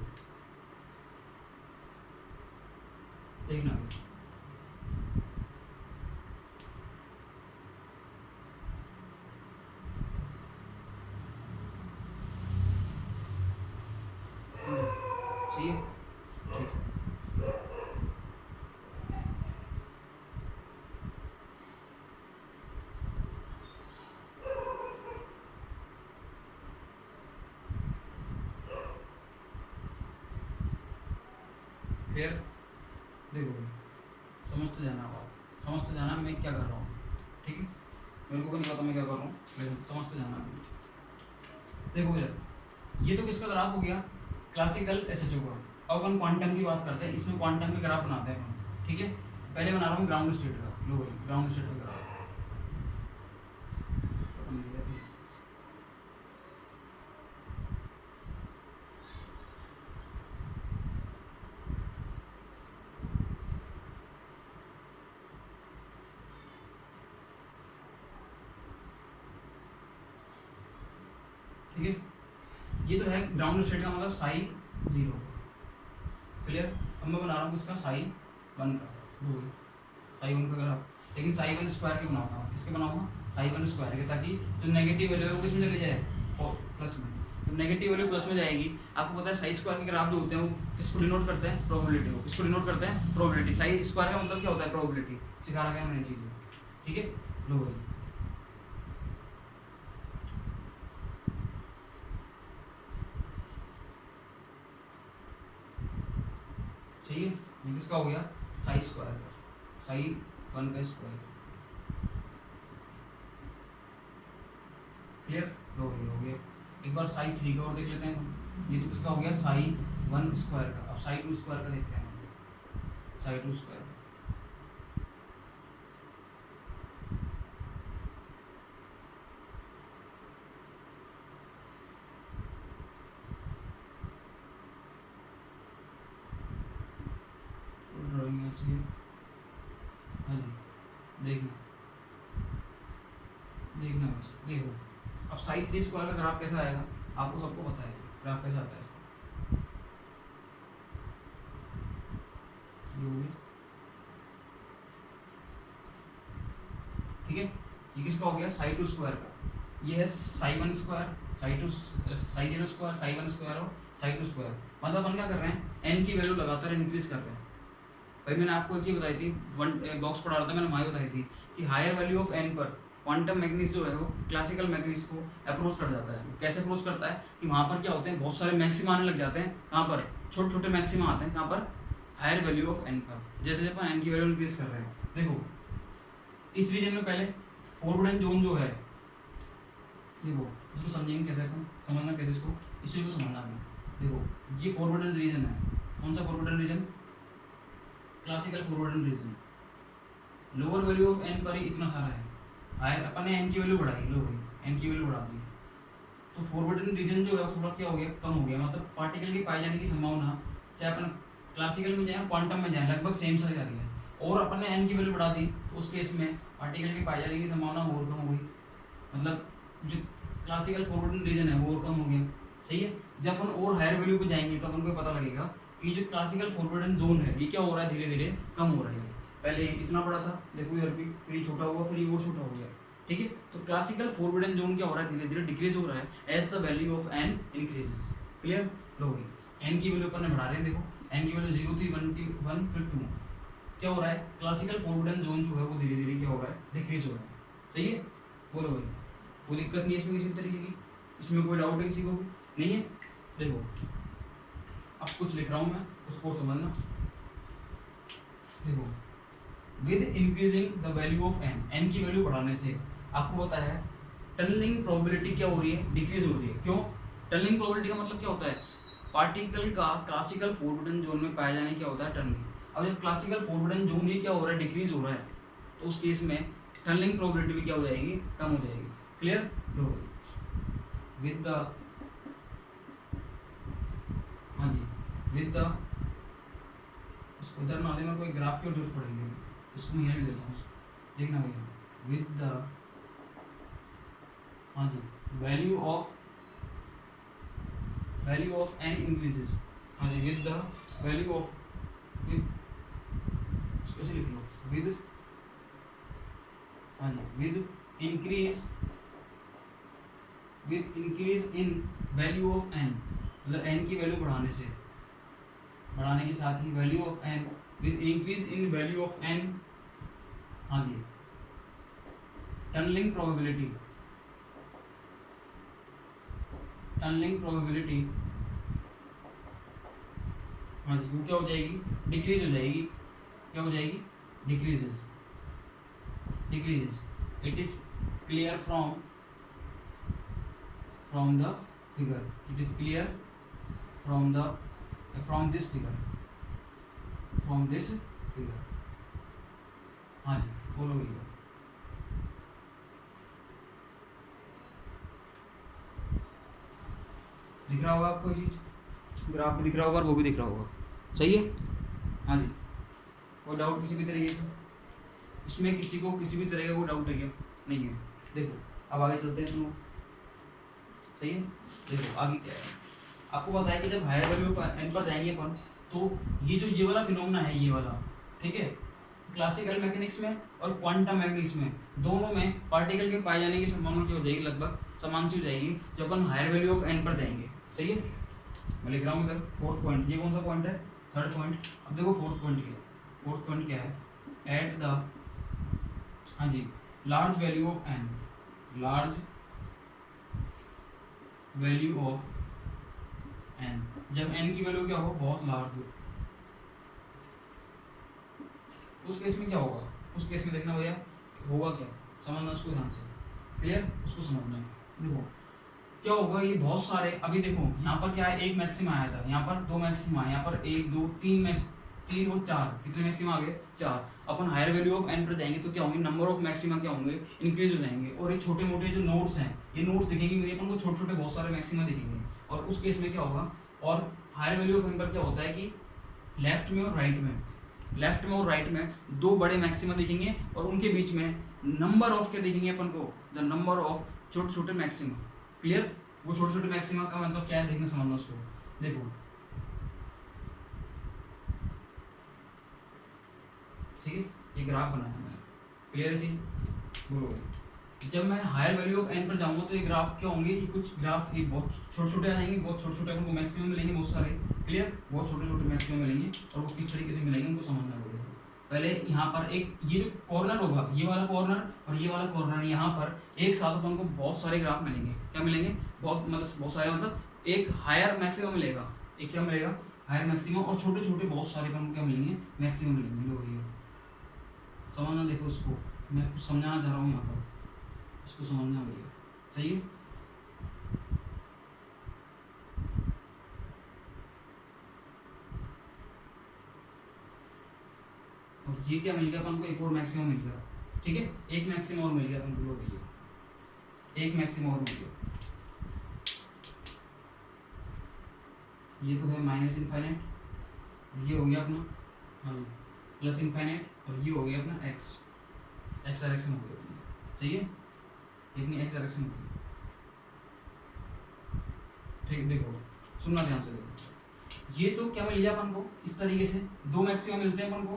देखना, क्लियर? देखो समझते जाना, आप समझते जाना मैं क्या कर रहा हूँ, ठीक है? मेरे को भी नहीं पता मैं क्या कर रहा हूँ, लेकिन समझते जाना। देखो यार, ये तो किसका ग्राफ हो गया, क्लासिकल एसएचओ का। अब अपन क्वांटम की बात करते हैं, इसमें क्वांटम के ग्राफ बनाते हैं अपन, ठीक है? पहले बना रहा हूँ ग्राउंड स्टेट का, लो ग्राउंड स्टेट का ग्राफ। ठीक है, ये तो है ग्राउंड स्टेट का मतलब साई 0, क्लियर? अब मैं बना रहा हूँ इसका साई 1 का, साई 1 का ग्राफ, लेकिन साई 1 स्क्वायर के बनाऊंगा। किसके बनाऊंगा? साई 1 स्क्वायर के, ताकि जो नेगेटिव वैल्यू है वो किसमें चली जाए, प्लस में। तो नेगेटिव वैल्यू प्लस में जाएगी। आपको पता है साई स्क्वायर के ग्राफ जो होते हैं वो किसको डिनोट करते हैं, प्रोबेबिलिटी को। किसको डिनोट करते हैं, प्रोबेबिलिटी। साई स्क्वायर का मतलब क्या होता है, प्रोबेबिलिटी। सिखा रखा है मैंने चीज़ें, ठीक है? लो भाई, सही है? ये किसका हो गया, साई स्क्वायर का, साई 1 का स्क्वायर। क्लियर? हो गया। एक बार साई 3 का और देख लेते हैं। ये तो किसका हो गया, साई 1 स्क्वायर का। अब साई 2 स्क्वायर का देखते हैं, साई 2 स्क्वायर। ड्राइंग ऐसी है, हाँ जी, देखना बस, देखो। अब साई 3 स्क्वायर का ग्राफ कैसा आएगा, आपको सबको पता है ग्राफ कैसा आता है इसका। ये हो गया, ठीक है? ये किसका हो गया, साई 2 स्क्वायर का। ये है Sai 1 square, Sai 0 square, Sai 1 square और साई 2 स्क्वायर। मतलब अपन क्या कर रहे हैं, एन की वैल्यू लगातार इंक्रीज कर रहे हैं। भाई मैंने आपको एक चीज बताई थी, वन बॉक्स पढ़ा रहा था मैंने, वहाँ बताई थी कि हायर वैल्यू ऑफ एन पर क्वांटम मैकेनिक्स जो है वो क्लासिकल मैकेनिक्स को अप्रोच कर जाता है। कैसे अप्रोच करता है कि वहाँ पर क्या होते हैं, बहुत सारे मैक्सिमा आने लग जाते हैं। कहाँ पर? छोटे छोटे मैक्सिमा आते हैं, कहाँ पर? हायर वैल्यू ऑफ एन पर। जैसे अपन एन की वैल्यू इंक्रीज कर रहे हैं, देखो इस रीजन में पहले फॉरवर्ड जोन जो है, देखो इसको समझेंगे कैसे, अपन समझना कैसे इसको, इसी को समझना है। देखो ये फॉरवर्ड रीजन है, कौन सा forward region? Classical forward region. Lower value of n पर ही इतना सारा है, हायर अपन ने एन की वैल्यू बढ़ाई, लो भाई एन की वैल्यू बढ़ा दी, तो फॉरवर्ड रीजन जो है थोड़ा क्या हो गया, कम हो गया। मतलब पार्टिकल की पाए जाने की संभावना, चाहे अपन क्लासिकल में जाए क्वांटम में जाए, लगभग सेम सा जा रही है। और अपन ने एन की वैल्यू बढ़ा दी, तो उस केस में पार्टिकल की पाए जाने की संभावना और कम हो गई। मतलब जो क्लासिकल फॉरवर्ड रीजन है वो और कम हो गया, सही है? जब अपन और हायर वैल्यू पे जाएंगे तो अपन को पता लगेगा कि जो क्लासिकल फॉरवर्ड जोन है ये क्या हो रहा है, धीरे धीरे कम हो रहा है। पहले इतना बड़ा था, देखो इधर भी, फिर ये छोटा हुआ, फिर ये और छोटा हो गया, ठीक है? तो क्लासिकल फॉरवर्ड जोन क्या हो रहा है, धीरे धीरे डिक्रीज हो रहा है as the value of n increases. Clear? लो एन की वैल्यू अपन ने बढ़ा रहे हैं, देखो एन की वैल्यू 0 थी, 1 फिर 2, क्या हो रहा है, क्लासिकल फॉरवर्ड जोन जो है वो धीरे धीरे क्या हो रहा है, डिक्रीज हो रहा है, सही है? बोलो भाई, कोई दिक्कत नहीं है इसमें किसी तरीके की, इसमें कोई डाउट है किसी को भी नहीं है? देखो अब कुछ लिख रहा हूँ मैं, उसको समझना। देखो with increasing the value of n, n की वैल्यू बढ़ाने से आपको पता है टनलिंग प्रोबेबिलिटी क्या हो रही है, डिक्रीज हो रही है। क्यों? टनलिंग प्रोबेबिलिटी का मतलब क्या होता है, पार्टिकल का क्लासिकल फॉरवर्ड जोन में पाया जाने क्या होता है, टनलिंग। अब जब क्लासिकल फॉरवर्ड जोन ही क्या हो रहा है, डिक्रीज हो रहा है, तो उस केस में टनलिंग प्रोबेबिलिटी भी क्या हो जाएगी, कम हो जाएगी। क्लियर? विद द, हाँ जी, विद द, इसको इधर ना देना, कोई ग्राफ की जरूरत पड़ेगी, इसको मैं यहाँ देता हूँ, देखना भैया। विद द, हाँ जी, वैल्यू ऑफ एन इंक्रीजेस, हाँ जी, with the value of, with, इसको ऐसे लिख लो, विद, हाँ जी, with increase in value of n, मतलब एन की वैल्यू बढ़ाने के साथ ही value of n, with increase in value of n, हाँ जी, टनलिंग प्रोबेबिलिटी हाँ जी, वो क्या हो जाएगी, डिक्रीज हो जाएगी, क्या हो जाएगी, decreases, decreases. It is clear from the figure, it is clear from the from this figure, from this figure. हाँ जी, बोलो भैया। दिख रहा होगा आपको चीज, ग्राफ भी दिख रहा होगा और वो भी दिख रहा होगा, सही है। हाँ जी, कोई डाउट किसी भी तरीके का इसमें, किसी को किसी भी तरह का कोई डाउट है क्या, नहीं है। देखो अब आगे चलते हैं, तुम सही है। देखो आगे क्या है, आपको पता है कि जब हायर वैल्यू एन पर जाएंगे अपन, तो ये वाला फिनोमेना है, ये वाला, ठीक है, क्लासिकल मैकेनिक्स में और क्वांटम मैकेनिक्स में, दोनों में पार्टिकल के पाए जाने की संभावना क्या हो जाएगी, लगभग समान सी हो जाएगी जब अपन हायर वैल्यू ऑफ एन पर जाएंगे, सही है। मैं लिख रहा हूँ इधर फोर्थ पॉइंट, ये कौन सा पॉइंट है, थर्ड पॉइंट। अब देखो फोर्थ पॉइंट क्या है, फोर्थ पॉइंट क्या है, एट द, हाँ जी, large value of n, large value of n, जब एन की वैल्यू क्या हो, बहुत लार्ज हो, उस केस में क्या होगा, उस केस में देखना भैया होगा क्या, समझना उसको ध्यान से, क्लियर, उसको समझना है। देखो क्या होगा, ये बहुत सारे, अभी देखो यहाँ पर क्या है, एक मैक्सिमा आया था, यहाँ पर दो मैक्सिमा, यहाँ पर एक दो तीन तीन और चार, कितने मैक्सिमा आ गए, चार। अपन हायर वैल्यू ऑफ एन पर जाएंगे तो क्या होंगे, नंबर ऑफ मैक्सिमा क्या होंगे, इंक्रीज हो जाएंगे, और ये छोटे मोटे जो नोड्स हैं, ये नोड्स दिखेंगे मेरे अपन को, छोटे छोटे बहुत सारे मैक्सिमा दिखेंगे, और उस केस में क्या होगा, और हायर वैल्यू ऑफ एन पर क्या होता है कि लेफ्ट में और राइट में, लेफ्ट में और राइट में दो बड़े मैक्सिमा दिखेंगे, और उनके बीच में नंबर ऑफ क्या दिखेंगे अपन को, द नंबर ऑफ छोटे छोटे मैक्सिमा, क्लियर। वो छोटे छोटे मैक्सिमा का मतलब क्या है, देखना समझना उसको। देखो ठीक है, ये ग्राफ बनाया मैंने, क्लियर है चीज, बोलो। जब मैं हायर वैल्यू ऑफ एन पर जाऊंगा तो ये ग्राफ क्या होंगे, ये कुछ ग्राफ ये बहुत छोटे छोटे आ जाएंगे, बहुत छोटे छोटे अपन को मैक्सिमम मिलेंगे, बहुत सारे, क्लियर, बहुत छोटे छोटे मैक्सिमम मिलेंगे, और वो किस तरीके से मिलेंगे उनको समझना पड़ेगा। पहले यहाँ पर एक ये जो कॉर्नर होगा, ये वाला कॉर्नर और ये वाला कॉर्नर, यहाँ पर एक साथ अपन को बहुत सारे ग्राफ मिलेंगे, क्या मिलेंगे, बहुत मतलब बहुत सारे, मतलब एक हायर मैक्सिमम मिलेगा, एक क्या मिलेगा, हायर मैक्सिमम, और छोटे छोटे बहुत सारे अपन को क्या मिलेंगे, मैक्सिमम मिलेंगे। लो भैया समझना, देखो उसको मैं कुछ समझाना चाह रहा हूँ यहाँ पर, इसको समझना भैया, सही है। और ये क्या मिल गया अपन को, एक और मैक्सिमम मिल गया, ठीक है, एक मैक्सिमम और मिल गया अपन को, भैया एक मैक्सिमम और मिल गया। ये तो है माइनस इनफाइनाइट, ये हो गया अपना, हाँ प्लस इनफाइनाइट, और ये हो गया अपना एक्स, एक्स डायरेक्शन हो गया अपनी, सही है, इतनी एक्स डायरेक्शन हो गई, ठीक। देखो सुनना ध्यान से, देखो ये तो क्या मिल गया अपन को, इस तरीके से दो मैक्सिमम मिलते हैं अपन को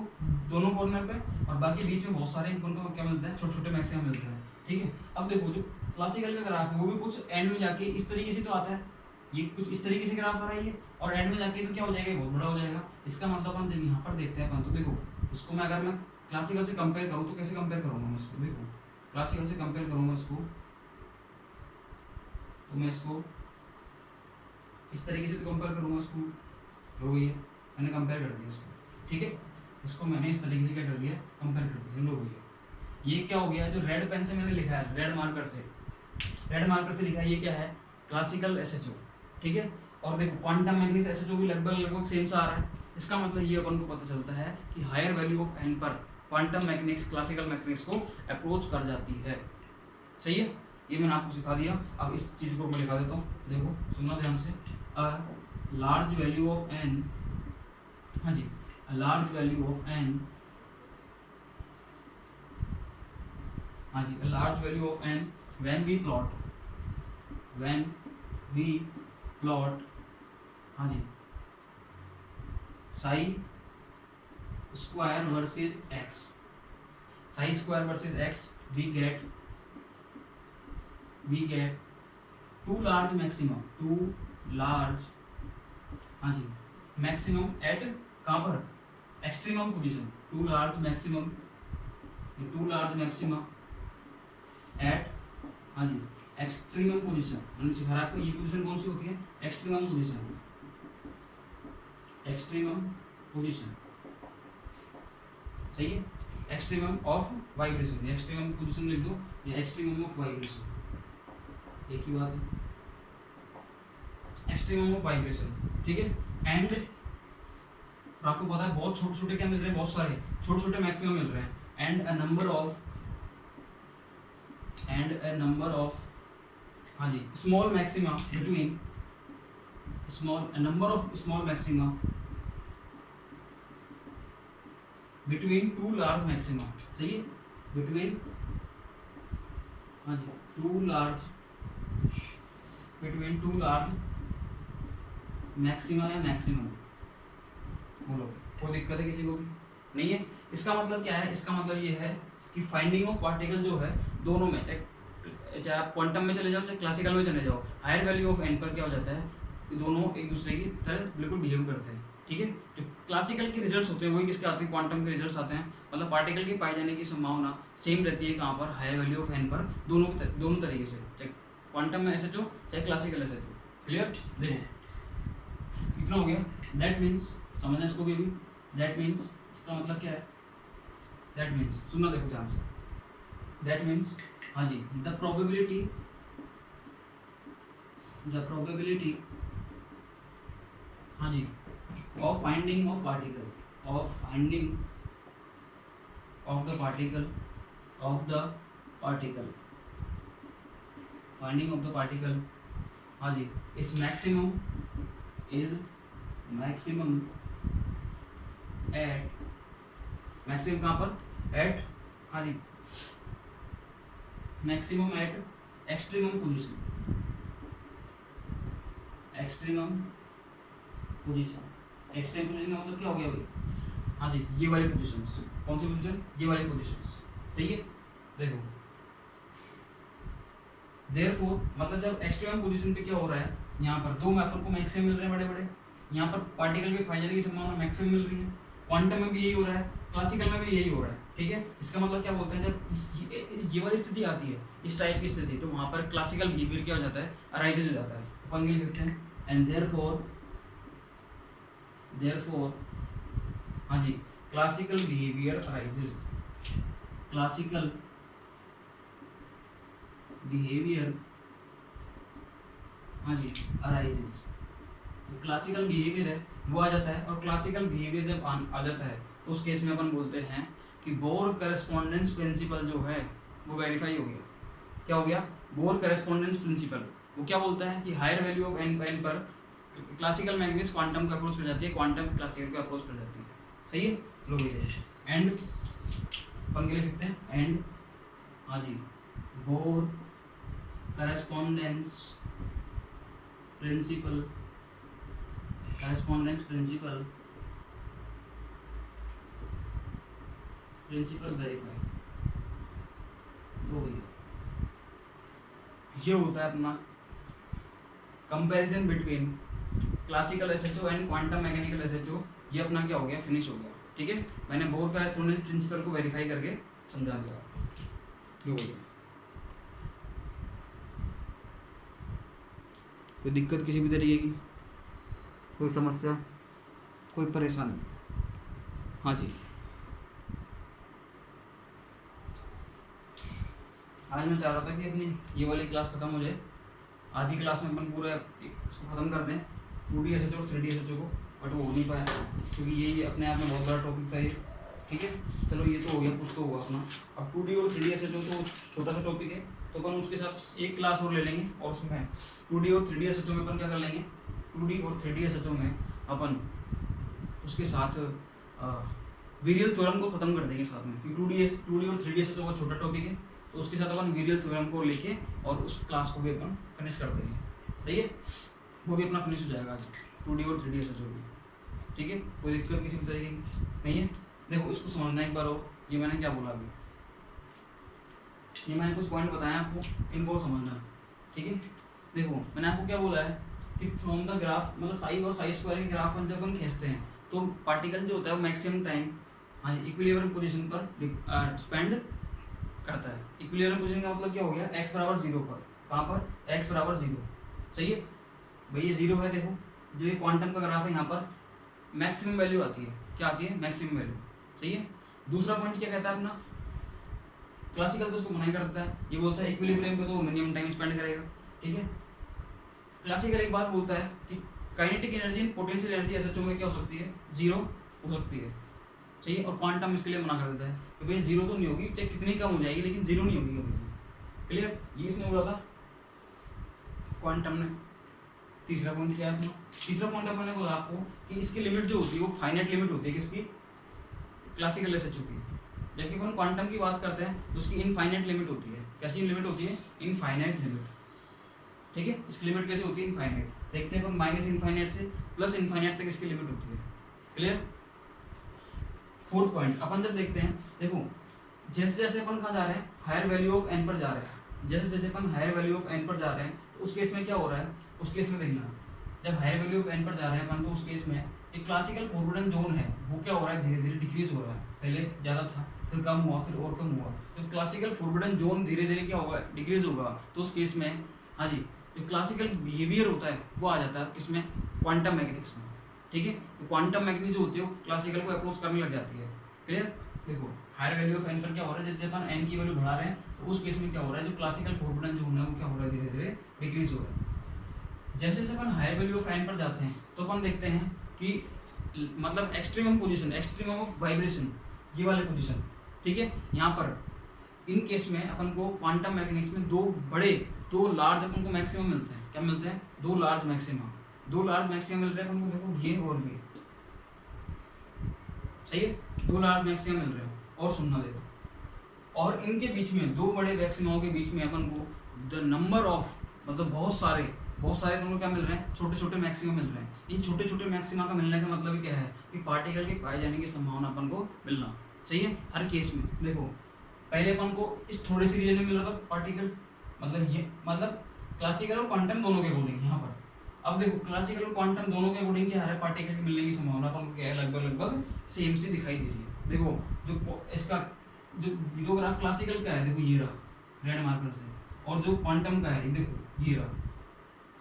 दोनों कॉर्नर पे, और बाकी बीच में बहुत सारे अपन को क्या मिलता है, छोटे छोटे मैक्सिमम मिलते हैं, ठीक है। अब देखो जो क्लासिकल का ग्राफ है वो भी कुछ एंड में जाके इस तरीके से तो आता है, ये कुछ इस तरीके से ग्राफ आ रहा है ये, और एंड में जाके तो क्या हो जाएगा, बहुत बड़ा हो जाएगा। इसका मतलब अपन जब यहाँ पर देखते हैं अपन, तो देखो इसको मैं अगर मैं क्लासिकल से कंपेयर करूँ तो कैसे कंपेयर करूँगा मैं इसको, देखो क्लासिकल से कंपेयर करूँगा इसको, तो मैं इसको इस तरीके से तो कंपेयर करूँगा इसको, लो ये मैंने कंपेयर कर दिया इसको, ठीक है, इसको मैंने इस तरीके से क्या कर दिया, कंपेयर कर दिया, लो भैया ये क्या हो गया, जो रेड पेन से मैंने लिखा है, रेड मार्कर से लिखा है, ये क्या है, क्लासिकल एसएचओ, ठीक है। और देखो क्वांटम मैकेनिक्स एसएचओ भी लगभग सेम सा आ रहा है, इसका मतलब ये अपन को पता चलता है कि हायर वैल्यू ऑफ एन पर क्वांटम मैकेनिक्स क्लासिकल मैकेनिक्स को अप्रोच कर जाती है, सही है। ये मैंने आपको सिखा दिया, अब इस चीज को मैं लिखा देता हूँ, देखो सुनना ध्यान से, लार्ज वैल्यू ऑफ एन, हाँ जी, लार्ज वैल्यू ऑफ एन, हाँ जी, large value of n when we plot, हाँ जी, psi square versus x, psi square versus x, we get two large maximum, हाँ जी, मैक्सिमम एट कहाँ पर, extremum position, two large maximum at, हाँ जी, एक्सट्रीमम पोजीशन, मैंने सिखाया आपको ये पोजीशन कौन सी होती है, एक्सट्रीमम पोजीशन, एक्सट्रीमम पोजीशन, सही है, extremum of vibration, extremum position लिख दो, ये एक्सट्रीमम ऑफ वाइब्रेशन, एक ही बात है, एक्सट्रीमम ऑफ वाइब्रेशन, ठीक है। एंड आपको पता है बहुत छोटे छोटे क्या मिल रहे हैं, बहुत सारे छोटे छोटे मैक्सिमम मिल रहे हैं, एंड अ नंबर ऑफ हाँ जी small maxima between number of small maxima between two large maxima, सही है, बिटवीन हाँ जी टू लार्ज मैक्सिमा या मैक्सिमम, बोलो कोई दिक्कत है किसी को भी नहीं है। इसका मतलब क्या है, इसका मतलब ये है कि फाइंडिंग ऑफ पार्टिकल जो है दोनों में, चाहे आप क्वांटम में चले जाओ चाहे क्लासिकल में चले जाओ, हायर वैल्यू ऑफ एन पर क्या हो जाता है कि दोनों एक दूसरे की तरह बिल्कुल बिहेव करते हैं, ठीक है। जो क्लासिकल के रिजल्ट्स होते हैं वही किसके आते हैं, क्वांटम के रिजल्ट्स आते हैं, मतलब पार्टिकल के पाए जाने की संभावना सेम रहती है कहाँ पर, हायर वैल्यू ऑफ एन पर, दोनों तरीके से, चाहे क्वांटम में एसएचओ चाहे क्लासिकल एसएचओ, क्लियर। देखो कितना हो गया, दैट मीन्स समझना इसको भी, दैट मीन्स इसका मतलब क्या है, दैट मीन्स सुनना देखो ध्यान से, दैट मीन्स हाँ जी द प्रोबेबिलिटी हाँ जी of finding of particle finding of the particle हाँ जी इस मैक्सिमम एट मैक्सिमम कहाँ पर, एट हाँ जी maximum at extremum position extreme position का मतलब क्या हो गया भाई, हाँ जी ये वाली पोजीशन, कौन सी पोजीशन, ये वाली पोजीशन, सही है। देखो देयरफॉर मतलब जब एक्सट्रीमम पोजीशन पे क्या हो रहा है, यहाँ पर दो मैपर को मैक्सिमम मिल रहे हैं बड़े बड़े, यहाँ पर पार्टिकल के फाइनल की संभावना मैक्सिमम मिल रही है, क्वांटम में भी यही हो रहा है, क्लासिकल में भी यही हो रहा है, ठीक है। इसका मतलब क्या बोलते हैं, जब ये वाली स्थिति आती है, इस टाइप की स्थिति, तो वहाँ पर क्लासिकल बिहेवियर क्या हो जाता है, अराइजेज हो जाता है, अपन लिख देते हैं, एंड देयरफॉर हाँ जी classical behaviour arises, classical behaviour हाँ जी अराइजेज, क्लासिकल बिहेवियर है वो आ जाता है, और क्लासिकल बिहेवियर जब आ जाता है तो उस केस में अपन बोलते हैं कि बोर करस्पॉन्डेंस प्रिंसिपल जो है वो वेरीफाई हो गया, क्या हो गया, बोर करस्पॉन्डेंस प्रिंसिपल, वो क्या बोलता है कि हायर वैल्यू ऑफ एन पर क्लासिकल मैग्नेटिक्स क्वांटम का अप्रोच कर जाती है, क्वांटम क्लासिकल का अप्रोच कर जाती है, सही है। लो एंड अपन लिख सकते हैं, एंड हाँ जी बोर करस्पॉन्डेंस प्रिंसिपल वेरीफाई हो गई। ये होता है अपना comparison between classical SHO and quantum mechanical SHO, ये अपना क्या हो गया, फिनिश हो गया, ठीक है। मैंने बोर करस्पॉन्डेंस प्रिंसिपल को वेरीफाई करके समझा दिया, जो हो गया। कोई दिक्कत किसी भी तरीके की, कोई समस्या, कोई परेशानी, हाँ जी। आज मैं चाह रहा था कि अपनी ये वाली क्लास खत्म हो जाए, आज ही क्लास में अपन पूरा इसको ख़त्म कर दें 2D एसएचओ और 3D एसएचओ को, बट वो हो नहीं पाया क्योंकि ये अपने आप में बहुत बड़ा टॉपिक था ये, ठीक है। चलो ये तो हो गया, कुछ तो हुआ अपना। अब 2D और 3D एसएचओ तो छोटा सा टॉपिक है, तो अपन उसके साथ एक क्लास और ले लेंगे, और उसमें 2D और 3D एसएचओ में अपन क्या कर लेंगे, 2D और 3D एसएचओ में अपन उसके साथ वीरियल थ्योरम को ख़त्म कर देंगे साथ में, क्योंकि 2D और 3D एसएचओ का छोटा टॉपिक है, तो उसके साथ अपन वीरियल थ्योरम को लेके और उस क्लास को भी अपन फिनिश कर देंगे, सही है। वो भी अपना फिनिश हो जाएगा आज 2D और 3D एसएचओ भी, ठीक है। कोई दिक्कत किसी भी तरीके की नहीं है। देखो इसको समझना एक बार हो, ये मैंने क्या बोला अभी, ये मैंने कुछ पॉइंट बताया आपको, इनको समझना, ठीक है। देखो मैंने आपको क्या बोला है कि फ्रॉम द ग्राफ, मतलब साई और साई स्क्वायर के ग्राफ जब अपन खींचते हैं तो पार्टिकल जो होता है वो मैक्सिमम टाइम हाँ इक्विलिब्रियम पोजीशन पर स्पेंड करता है। इक्विलिब्रियम पोजीशन का मतलब क्या हो गया, x बराबर 0 पर, कहाँ पर, x बराबर 0, सही है भाई, ये 0 है। देखो जो ये क्वांटम का ग्राफ है यहाँ पर मैक्सिमम वैल्यू आती है। क्या आती है? Maximum value. सही है। दूसरा पॉइंट क्या कहता है अपना? क्लासिकल तो उसको मना ही करता है, ये बोलता है इक्विलिब्रियम पे तो मिनिमम टाइम स्पेंड करेगा। ठीक है। क्लासिकल एक बात बोलता है कि kinetic energy potential energy SHO में क्या हो सकती है? जीरो हो सकती है। सही है। और क्वांटम इसके लिए मना कर देता है कि भाई जीरो तो नहीं होगी, चाहे कितनी कम हो जाएगी लेकिन जीरो नहीं होगी कभी भी। क्लियर? ये इसने बोला था क्वांटम ने। तीसरा पॉइंट क्या है अपना? तीसरा पॉइंट अपन ने बोला आपको कि इसकी लिमिट जो होती है वो फाइनाइट लिमिट होती है। किसकी? क्लासिकल एसएचओ की। जबकि अपन क्वांटम की बात करते हैं तो उसकी इनफाइनाइट लिमिट होती है। कैसी लिमिट होती है? Infinite limit. ठीक है। इसकी लिमिट कैसे होती है? इनफाइनाइट। देखते हैं अपन माइनस इनफाइनाइट से प्लस इनफाइनाइट तक इसकी लिमिट होती है। क्लियर? फोर्थ पॉइंट अपन जब देखते हैं, देखो जैसे जैसे अपन कहाँ जा रहे हैं? हायर वैल्यू ऑफ एन पर जा रहे हैं। जैसे जैसे अपन हायर वैल्यू ऑफ एन पर जा रहे हैं तो उस केस में क्या हो रहा है? उस केस में देखना, जब हायर वैल्यू ऑफ एन पर जा रहे हैं अपन तो उस केस में एक क्लासिकल फॉरबिडन जोन है वो क्या हो रहा है? धीरे धीरे डिक्रीज हो रहा है। पहले ज़्यादा था, फिर कम हुआ, फिर और कम हुआ। तो क्लासिकल फॉरबिडन जोन धीरे धीरे क्या होगा? डिक्रीज होगा। तो उस केस में हाँ जी, जो क्लासिकल बिहेवियर होता है वो आ जाता है किसमें? क्वांटम मैकेनिक्स में। ठीक है। तो क्वांटम मैकेनिक्स जो होती है वो क्लासिकल को अप्रोच करने लग जाती है। क्लियर? देखो हायर वैल्यू ऑफ एन पर क्या हो रहा है? जैसे अपन एन की वैल्यू बढ़ा रहे हैं तो उस केस में क्या हो रहा है? जो क्लासिकल फॉरबिडन जोन है वो क्या हो रहा है? धीरे धीरे डिक्रीज हो रहा है। जैसे जैसे अपन हायर वैल्यू ऑफ एन पर जाते हैं तो अपन देखते हैं कि मतलब extremum position, extremum of vibration, ये वाले पोजीशन। ठीक है। यहाँ पर इन केस में अपन को क्वांटम मैकेनिक्स में दो लार्ज अपन को मैक्सिमम मिलते हैं। क्या मिलते हैं? दो लार्ज मैक्सिमम मिल रहे हैं अपन को। देखो ये और ये सही है, दो लार्ज मैक्सिमम मिल रहे हैं। और सुनना देखो, और इनके बीच में दो बड़े मैक्सिमम के बीच में अपन को द नंबर ऑफ मतलब बहुत सारे अपन को क्या मिल रहे हैं? छोटे छोटे मैक्सिमम मिल रहे हैं। इन छोटे छोटे मैक्सिमा का मिलने का मतलब क्या है? कि पार्टिकल के पाए जाने की संभावना अपन को मिलना। सही है। हर केस में देखो पहले अपन को इस थोड़े से रीजन में मिल रहा था पार्टिकल, मतलब क्लासिकल और क्वांटम दोनों के अकॉर्डिंग यहाँ पर। अब देखो क्लासिकल और क्वांटम दोनों के अकॉर्डिंग क्या है? पार्टिकल के मिलने की संभावना अपन को क्या है? लगभग सेम सी दिखाई दे रही है। देखो जो इसका जो ग्राफ क्लासिकल का है, देखो ये रहा रेड मार्कर से, और जो क्वांटम का है देखो ये रहा।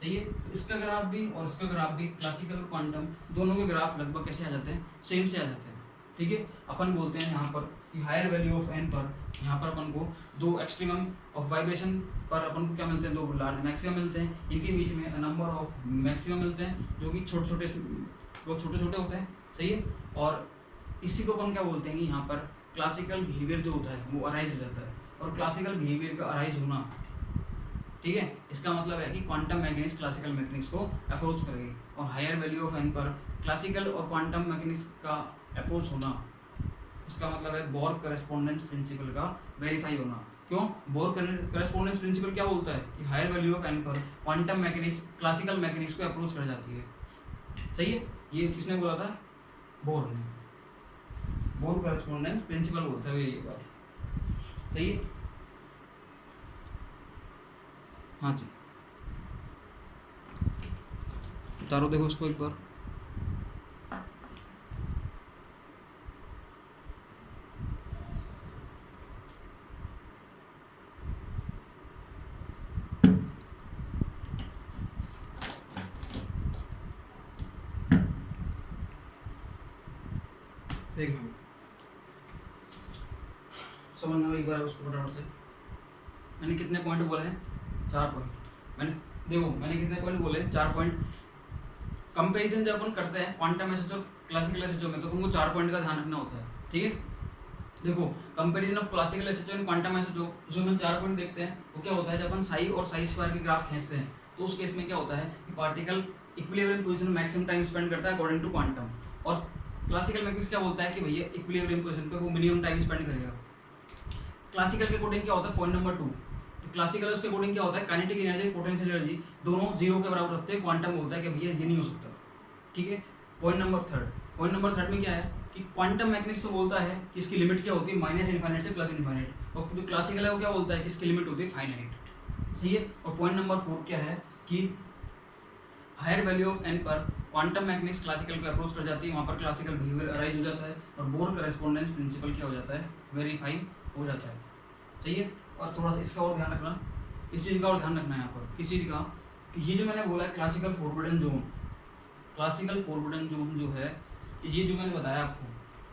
सही है। तो इसका ग्राफ भी और इसका ग्राफ भी, क्लासिकल और क्वांटम दोनों के ग्राफ लगभग कैसे आ जाते हैं? सेम से आ जाते हैं। ठीक है। अपन बोलते हैं यहाँ पर कि हायर वैल्यू ऑफ एन पर यहाँ पर अपन को दो एक्सट्रीमम ऑफ वाइब्रेशन पर अपन को क्या मिलते हैं? दो लार्ज मैक्सिमम मिलते हैं। इनके बीच में नंबर ऑफ मैक्सिमम मिलते हैं जो कि छोटे छोटे होते हैं। सही है। और इसी को अपन क्या बोलते हैं कि यहाँ पर क्लासिकल बिहेवियर जो होता है वो अराइज रहता है। और क्लासिकल बिहेवियर का अराइज होना, ठीक है, इसका मतलब है कि क्वांटम मैकेनिक्स क्लासिकल मैकेनिक्स को अप्रोच करेगी। और हायर वैल्यू ऑफ एन पर क्लासिकल और क्वांटम मैकेनिक्स का अप्रोच होना, इसका मतलब है बोर करेस्पोंडेंस प्रिंसिपल का वेरीफाई होना। क्यों? बोर करेस्पोंडेंस प्रिंसिपल क्या बोलता है कि हायर वैल्यू ऑफ एन पर क्वांटम मैकेनिक्स क्लासिकल मैकेनिक्स को अप्रोच कर जाती है। सही है। ये किसने बोला था? बोर ने। बोर करेस्पोंडेंस प्रिंसिपल बोलता है ये बात। सही है। हाँ जी, उतारो देखो इसको एक बार। देखो समझना एक बार उसको फटाफट से। मैंने कितने पॉइंट बोले हैं? 4 पॉइंट। मैंने कितने पॉइंट बोले? 4 पॉइंट। कंपैरिजन जब अपन करते हैं क्वांटम एसएचओ और क्लासिकल एसएचओ में, तो अपन को 4 पॉइंट का ध्यान रखना होता है। ठीक है। देखो comparison of classical SHO and quantum SHO, जो हम 4 पॉइंट देखते हैं वो क्या होता है? जब अपन साई और साई स्क्वायर के ग्राफ खींचते हैं तो उस केस में क्या होता है कि पार्टिकल इक्विलिब्रियम पोजीशन में मैक्सिमम टाइम स्पेंड करता है अकॉर्डिंग टू क्वांटम। और क्लासिकल मैकेनिक्स क्या बोलता है कि भैया इक्विलिब्रियम पोजीशन पे वो मिनिमम टाइम स्पेंड करेगा। क्लासिकल के अकॉर्डिंग क्या होता है? Point number 2। तो क्लासिकल उसके अकॉर्डिंग क्या होता है? काइनेटिक एनर्जी पोटेंशियल एनर्जी दोनों 0 के बराबर रखते हैं। क्वांटम बोलता है कि भैया ये नहीं हो सकता। ठीक है। पॉइंट नंबर थर्ड में क्या है कि क्वांटम मैकेनिक्स तो बोलता है कि इसकी लिमिट क्या होती है? माइनस इनफाइनाइट से प्लस इनफाइनाइट। और जो क्लासिकल है वो क्या बोलता है कि इसकी लिमिट होती है फाइनाइट। सही है। और पॉइंट नंबर 4 क्या है कि हायर वैल्यू ऑफ एन पर क्वांटम मैकेनिक्स क्लासिकल को अप्रोच कर जाती है। वहाँ पर क्लासिकल बिहेवियर अराइज हो जाता है और बोर करेस्पोंडेंस प्रिंसिपल क्या हो जाता है? वेरीफाई हो जाता है। सही है। और थोड़ा सा इसका और ध्यान रखना, इस चीज़ का और ध्यान रखना है यहाँ पर। किस चीज़ का? कि ये जो मैंने बोला है क्लासिकल फॉरबिडन जोन जो है ये जो मैंने बताया आपको,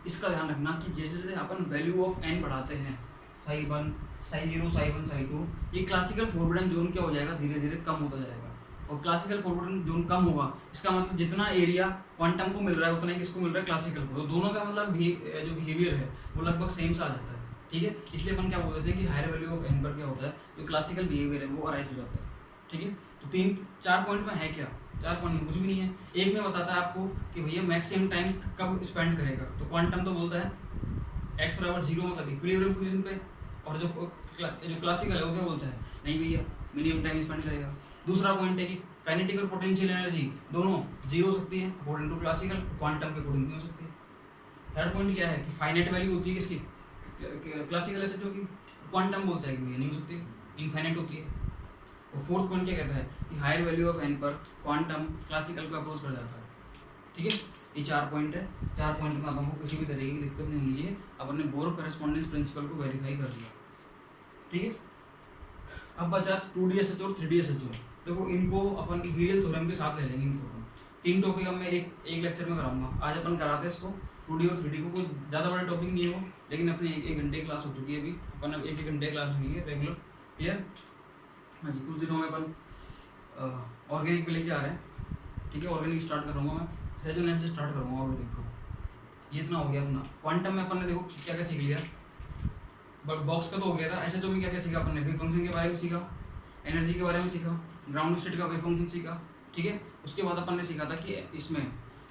इसका ध्यान रखना कि जैसे जैसे अपन वैल्यू ऑफ एन बढ़ाते हैं, साई 1 साई 0 साई 1 साई 2, ये क्लासिकल फोरबिडन जोन क्या हो जाएगा, धीरे धीरे कम होता जाएगा। और क्लासिकल फोरबिडन जोन कम होगा, इसका मतलब जितना एरिया क्वांटम को मिल रहा है उतना ही किसको मिल रहा है, क्लासिकल को। तो दोनों का मतलब जो बिहेवियर है वो लगभग सेम सा आ जाता है, ठीक है। इसलिए अपन क्या बोलते हैं कि हायर वैल्यू ऑफ एन पर क्या होता है, जो क्लासिकल बिहेवियर है वो अराइज हो जाता है, ठीक है। तो 3-4 पॉइंट में है क्या, 4 पॉइंट में कुछ भी नहीं है। एक में बताता है आपको कि भैया मैक्सिमम टाइम कब स्पेंड करेगा, तो क्वांटम तो बोलता है x बराबर 0 मतलब इक्विलिब्रियम पोजीशन पे, और जो क्लासिकल है वो क्या बोलता है, नहीं भैया मिनिमम टाइम स्पेंड करेगा। दूसरा पॉइंट है कि काइनेटिक और पोटेंशियल एनर्जी दोनों 0 हो सकती है अकॉर्डिंग टू क्लासिकल, क्वांटम के अकॉर्डिंग नहीं हो सकती है। थर्ड पॉइंट क्या है कि फाइनाइट वैल्यू होती है किसकी, क्लासिकल एसएचओ की, क्वांटम बोलता है कि भैया नहीं हो सकती, इनफाइनाइट होती है। और फोर्थ पॉइंट क्या कहता है कि हायर वैल्यू ऑफ एन पर क्वांटम क्लासिकल को अप्रोच कर जाता है, ठीक है। ये 4 पॉइंट है, 4 पॉइंट में आपको किसी भी तरह की दिक्कत नहीं होनी चाहिए। अपन ने बोर करेस्पॉन्डेंस प्रिंसिपल को वेरीफाई कर दिया, ठीक है। अब बचा 2D एसएचओ और 3D एसएचओ। देखो इनको अपन वीरियल थ्योरम के साथ ले लेंगे इनको। 3 टॉपिक अब मैं एक लेक्चर में कराऊंगा। आज अपन कराते हैं इसको 2D और 3D को, कोई ज़्यादा बड़ा टॉपिक नहीं है वो, लेकिन अपने एक घंटे क्लास हो चुकी है अभी, अपन अब एक घंटे क्लास हुई है रेगुलर, क्लियर। हाँ जी, कुछ दिनों में अपन ऑर्गेनिक पे लेके आ रहे हैं, ठीक है। ऑर्गेनिक स्टार्ट करूँगा मैं, रेजोनेंस से स्टार्ट करूँगा ऑर्गेनिक को। ये इतना हो गया अपना। क्वांटम में अपन ने देखो क्या क्या सीख लिया, बट बॉक्स का तो हो गया था। एसएचओ में क्या क्या सीखा अपन ने, वेव फंक्शन के बारे में सीखा, एनर्जी के बारे में सीखा, ग्राउंड स्टेट का वेव फंक्शन सीखा, ठीक है। उसके बाद अपन ने सीखा था कि इसमें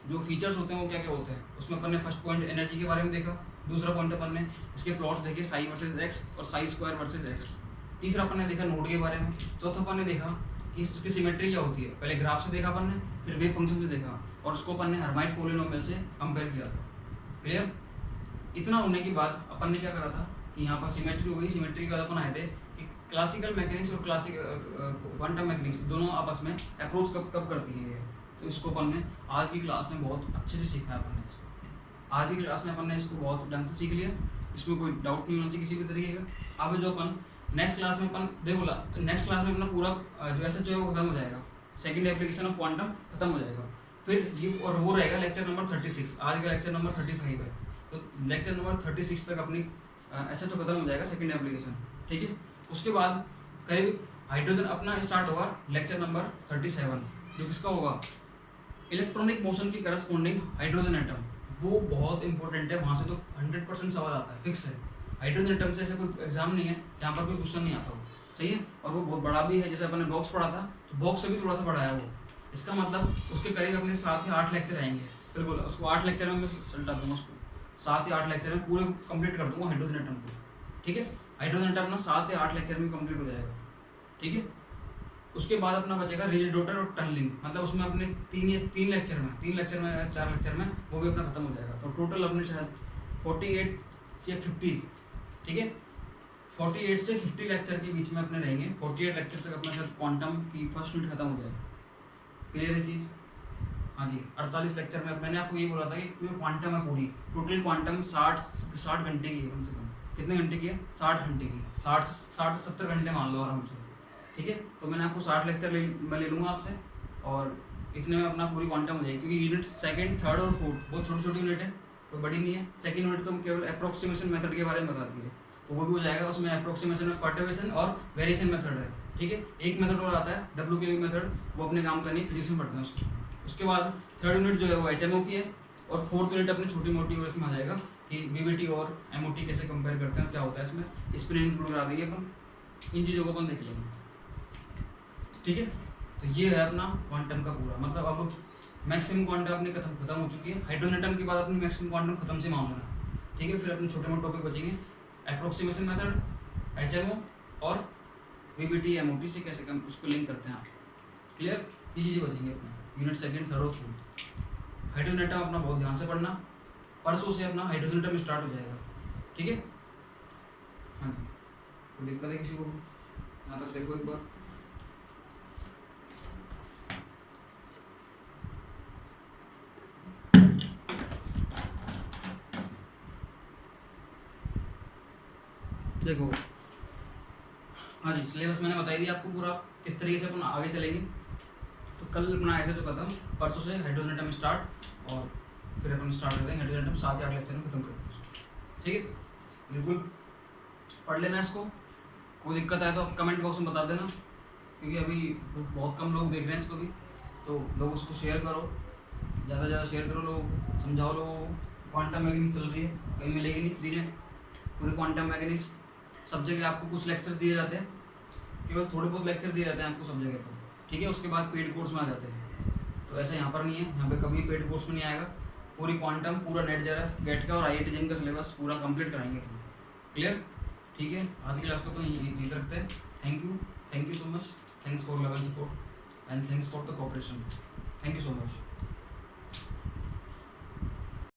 जो फीचर्स होते हैं वो क्या क्या होते हैं। उसमें अपन ने फर्स्ट पॉइंट एनर्जी के बारे में देखा, दूसरा पॉइंट अपन ने इसके प्लॉट्स देखे, साई वर्सेज एक्स और साई स्क्वायर वर्सेज एक्स। तीसरा अपन ने देखा नोड के बारे में। चौथा अपन ने देखा कि इसकी सिमेट्री क्या होती है, पहले ग्राफ से देखा अपन ने, फिर वेव फंक्शन से देखा, और उसको अपन ने हर्माइट पॉलिनोमियल से कंपेयर किया था, क्लियर। इतना होने के बाद अपन ने क्या करा था कि यहाँ पर सिमेट्री हो गई। सिमेट्री के बाद अपन आए थे कि क्लासिकल मैकेनिक्स और क्वांटम मैकेनिक्स दोनों आपस में अप्रोच कब करती है। तो इसको अपन ने आज की क्लास में बहुत अच्छे से सीखा है अपन ने इसको। आज की क्लास में अपन ने इसको बहुत ढंग से सीख लिया, इसमें कोई डाउट नहीं होना चाहिए किसी भी तरीके का। अब जो अपन नेक्स्ट क्लास में अपन देखो, नेक्स्ट क्लास में अपना पूरा जो एसएचओ है वो खत्म हो जाएगा, सेकंड एप्लीकेशन ऑफ क्वांटम खत्म हो जाएगा। फिर ये और वो रहेगा लेक्चर नंबर 36, आज का लेक्चर नंबर 35 है। तो लेक्चर नंबर 36 तक अपनी एसएचओ खत्म हो जाएगा, सेकंड एप्लीकेशन, ठीक है। उसके बाद करीब हाइड्रोजन अपना स्टार्ट होगा लेक्चर नंबर 37, जो किसका होगा, इलेक्ट्रॉनिक मोशन की करस्पॉन्डिंग हाइड्रोजन एटम। वो बहुत इंपॉर्टेंट है, वहाँ से तो 100% सवाल आता है, फिक्स है। हाइड्रोजन एटम से ऐसा कोई एग्जाम नहीं है जहाँ पर कोई क्वेश्चन नहीं आता हो, सही है। और वो बहुत बड़ा भी है, जैसे अपन ने बॉक्स पढ़ा था तो बॉक्स से भी थोड़ा सा बड़ा है वो। इसका मतलब उसके करीब अपने 7 या 8 लेक्चर आएंगे, बिल्कुल। उसको 8 लेक्चर में मैं सल्टा दूंगा, उसको 7 या 8 लेक्चर में पूरे कंप्लीट कर दूंगा हाइड्रोजन एटम को, ठीक है। हाइड्रोजन एटम ना 7 या 8 लेक्चर में कंप्लीट हो जाएगा, ठीक है। उसके बाद अपना बचेगा रिजिड रोटर और टनलिंग, मतलब उसमें अपने 3 लेक्चर में 4 लेक्चर में वो भी अपना खत्म हो जाएगा। तो टोटल अपने शायद 48 या 50, ठीक है, 48 से 50 लेक्चर के बीच में अपने रहेंगे। 48 लेक्चर तक अपना शायद क्वांटम की फर्स्ट यूनिट खत्म हो जाएगी, क्लियर है चीज़। हाँ जी, 48 लेक्चर में मैंने आपको ये बोला था कि पूरी क्वांटम है, पूरी टोटल क्वांटम 60 घंटे की है कम से कम। कितने घंटे की है, 60 घंटे की, 60-70 घंटे मान लो आराम से, ठीक है। तो मैंने आपको 60 लेक्चर मैं ले लूँगा आपसे, और इतने में अपना पूरी क्वांटम हो जाएगी। क्योंकि यूनिट सेकंड, थर्ड और फोर्थ बहुत छोटी छोटी यूनिट है, कोई बड़ी नहीं है। सेकंड यूनिट तो केवल अप्रोक्सीमेशन मेथड के बारे में बताती है, तो वो भी हो जाएगा। उसमें अप्रोक्सीमेशन में पर्टर्बेशन और वेरिएशन मेथड है, ठीक है। एक मेथड और आता है WKB मेथड, वो अपने काम करनी फिजिक्स में पढ़ते हैं उसको। उसके बाद थर्ड यूनिट जो है वो HMO की है, और फोर्थ यूनिट अपनी छोटी मोटी और इसमें आ जाएगा कि BBT और MOT कैसे कंपेयर करते हैं, क्या होता है इसमें, इसमें इंक्लूड करा देंगे अपन। इन चीज़ों को अपन देख लेंगे, ठीक है। तो ये है अपना क्वांटम का पूरा, मतलब अब मैक्सिमम क्वांटम अपनी खत्म हो चुकी है। हाइड्रोजन एटम के बाद अपनी मैक्सिमम क्वांटम खत्म से मामला है, ठीक है। फिर अपने छोटे मोटे टॉपिक बचेंगे, अप्रोक्सीमेशन मेथड, HMO और BBT MOT से कैसे उसको लिंक करते हैं आप, क्लियर। ये चीज़ें बचेंगे अपने यूनिट सेकंड, थर्ड और फोर्थ। हाइड्रोजन एटम अपना बहुत ध्यान से पढ़ना, परसों से अपना हाइड्रोजन एटम स्टार्ट हो जाएगा, ठीक है। हाँ जी, कोई दिक्कत है किसी को, यहाँ तक देखो एक बार। देखो हाँ जी, सिलेबस मैंने बताई दी आपको पूरा किस तरीके से अपन आगे चलेंगे। तो कल अपना ऐसे जो खत्म, परसों से हाइड्रोजन एटम स्टार्ट, और फिर अपन स्टार्ट कर देंगे एट द एंड 7 या 8 लेक्चर में खत्म कर देंगे, ठीक है। बिल्कुल पढ़ लेना इसको, कोई दिक्कत आए तो आप कमेंट बॉक्स में बता देना, क्योंकि अभी बहुत कम लोग देख रहे हैं इसको भी, तो लोग उसको शेयर करो, ज़्यादा से ज़्यादा शेयर करो, लोग समझाओ लोगों को। क्वांटम मैकेनिक्स चल रही है, कहीं मिलेगी नहीं फ्री में पूरी क्वांटम मैकेनिक्स। सब जगह आपको कुछ लेक्चर दिए जाते हैं, केवल थोड़े बहुत लेक्चर दिए जाते हैं आपको सब जगह पर, ठीक है। उसके बाद पेड कोर्स में आ जाते हैं, तो ऐसा यहाँ पर नहीं है, यहाँ पे कभी पेड कोर्स में नहीं आएगा। पूरी क्वांटम, पूरा नेट जरा गेट का और IIT जिन का सिलेबस पूरा कंप्लीट कराएंगे, क्लियर, ठीक है। आज की क्लास को तो यहीं रखते हैं। Thank you so much, thanks for level support and thanks for the cooperation, thank you so much.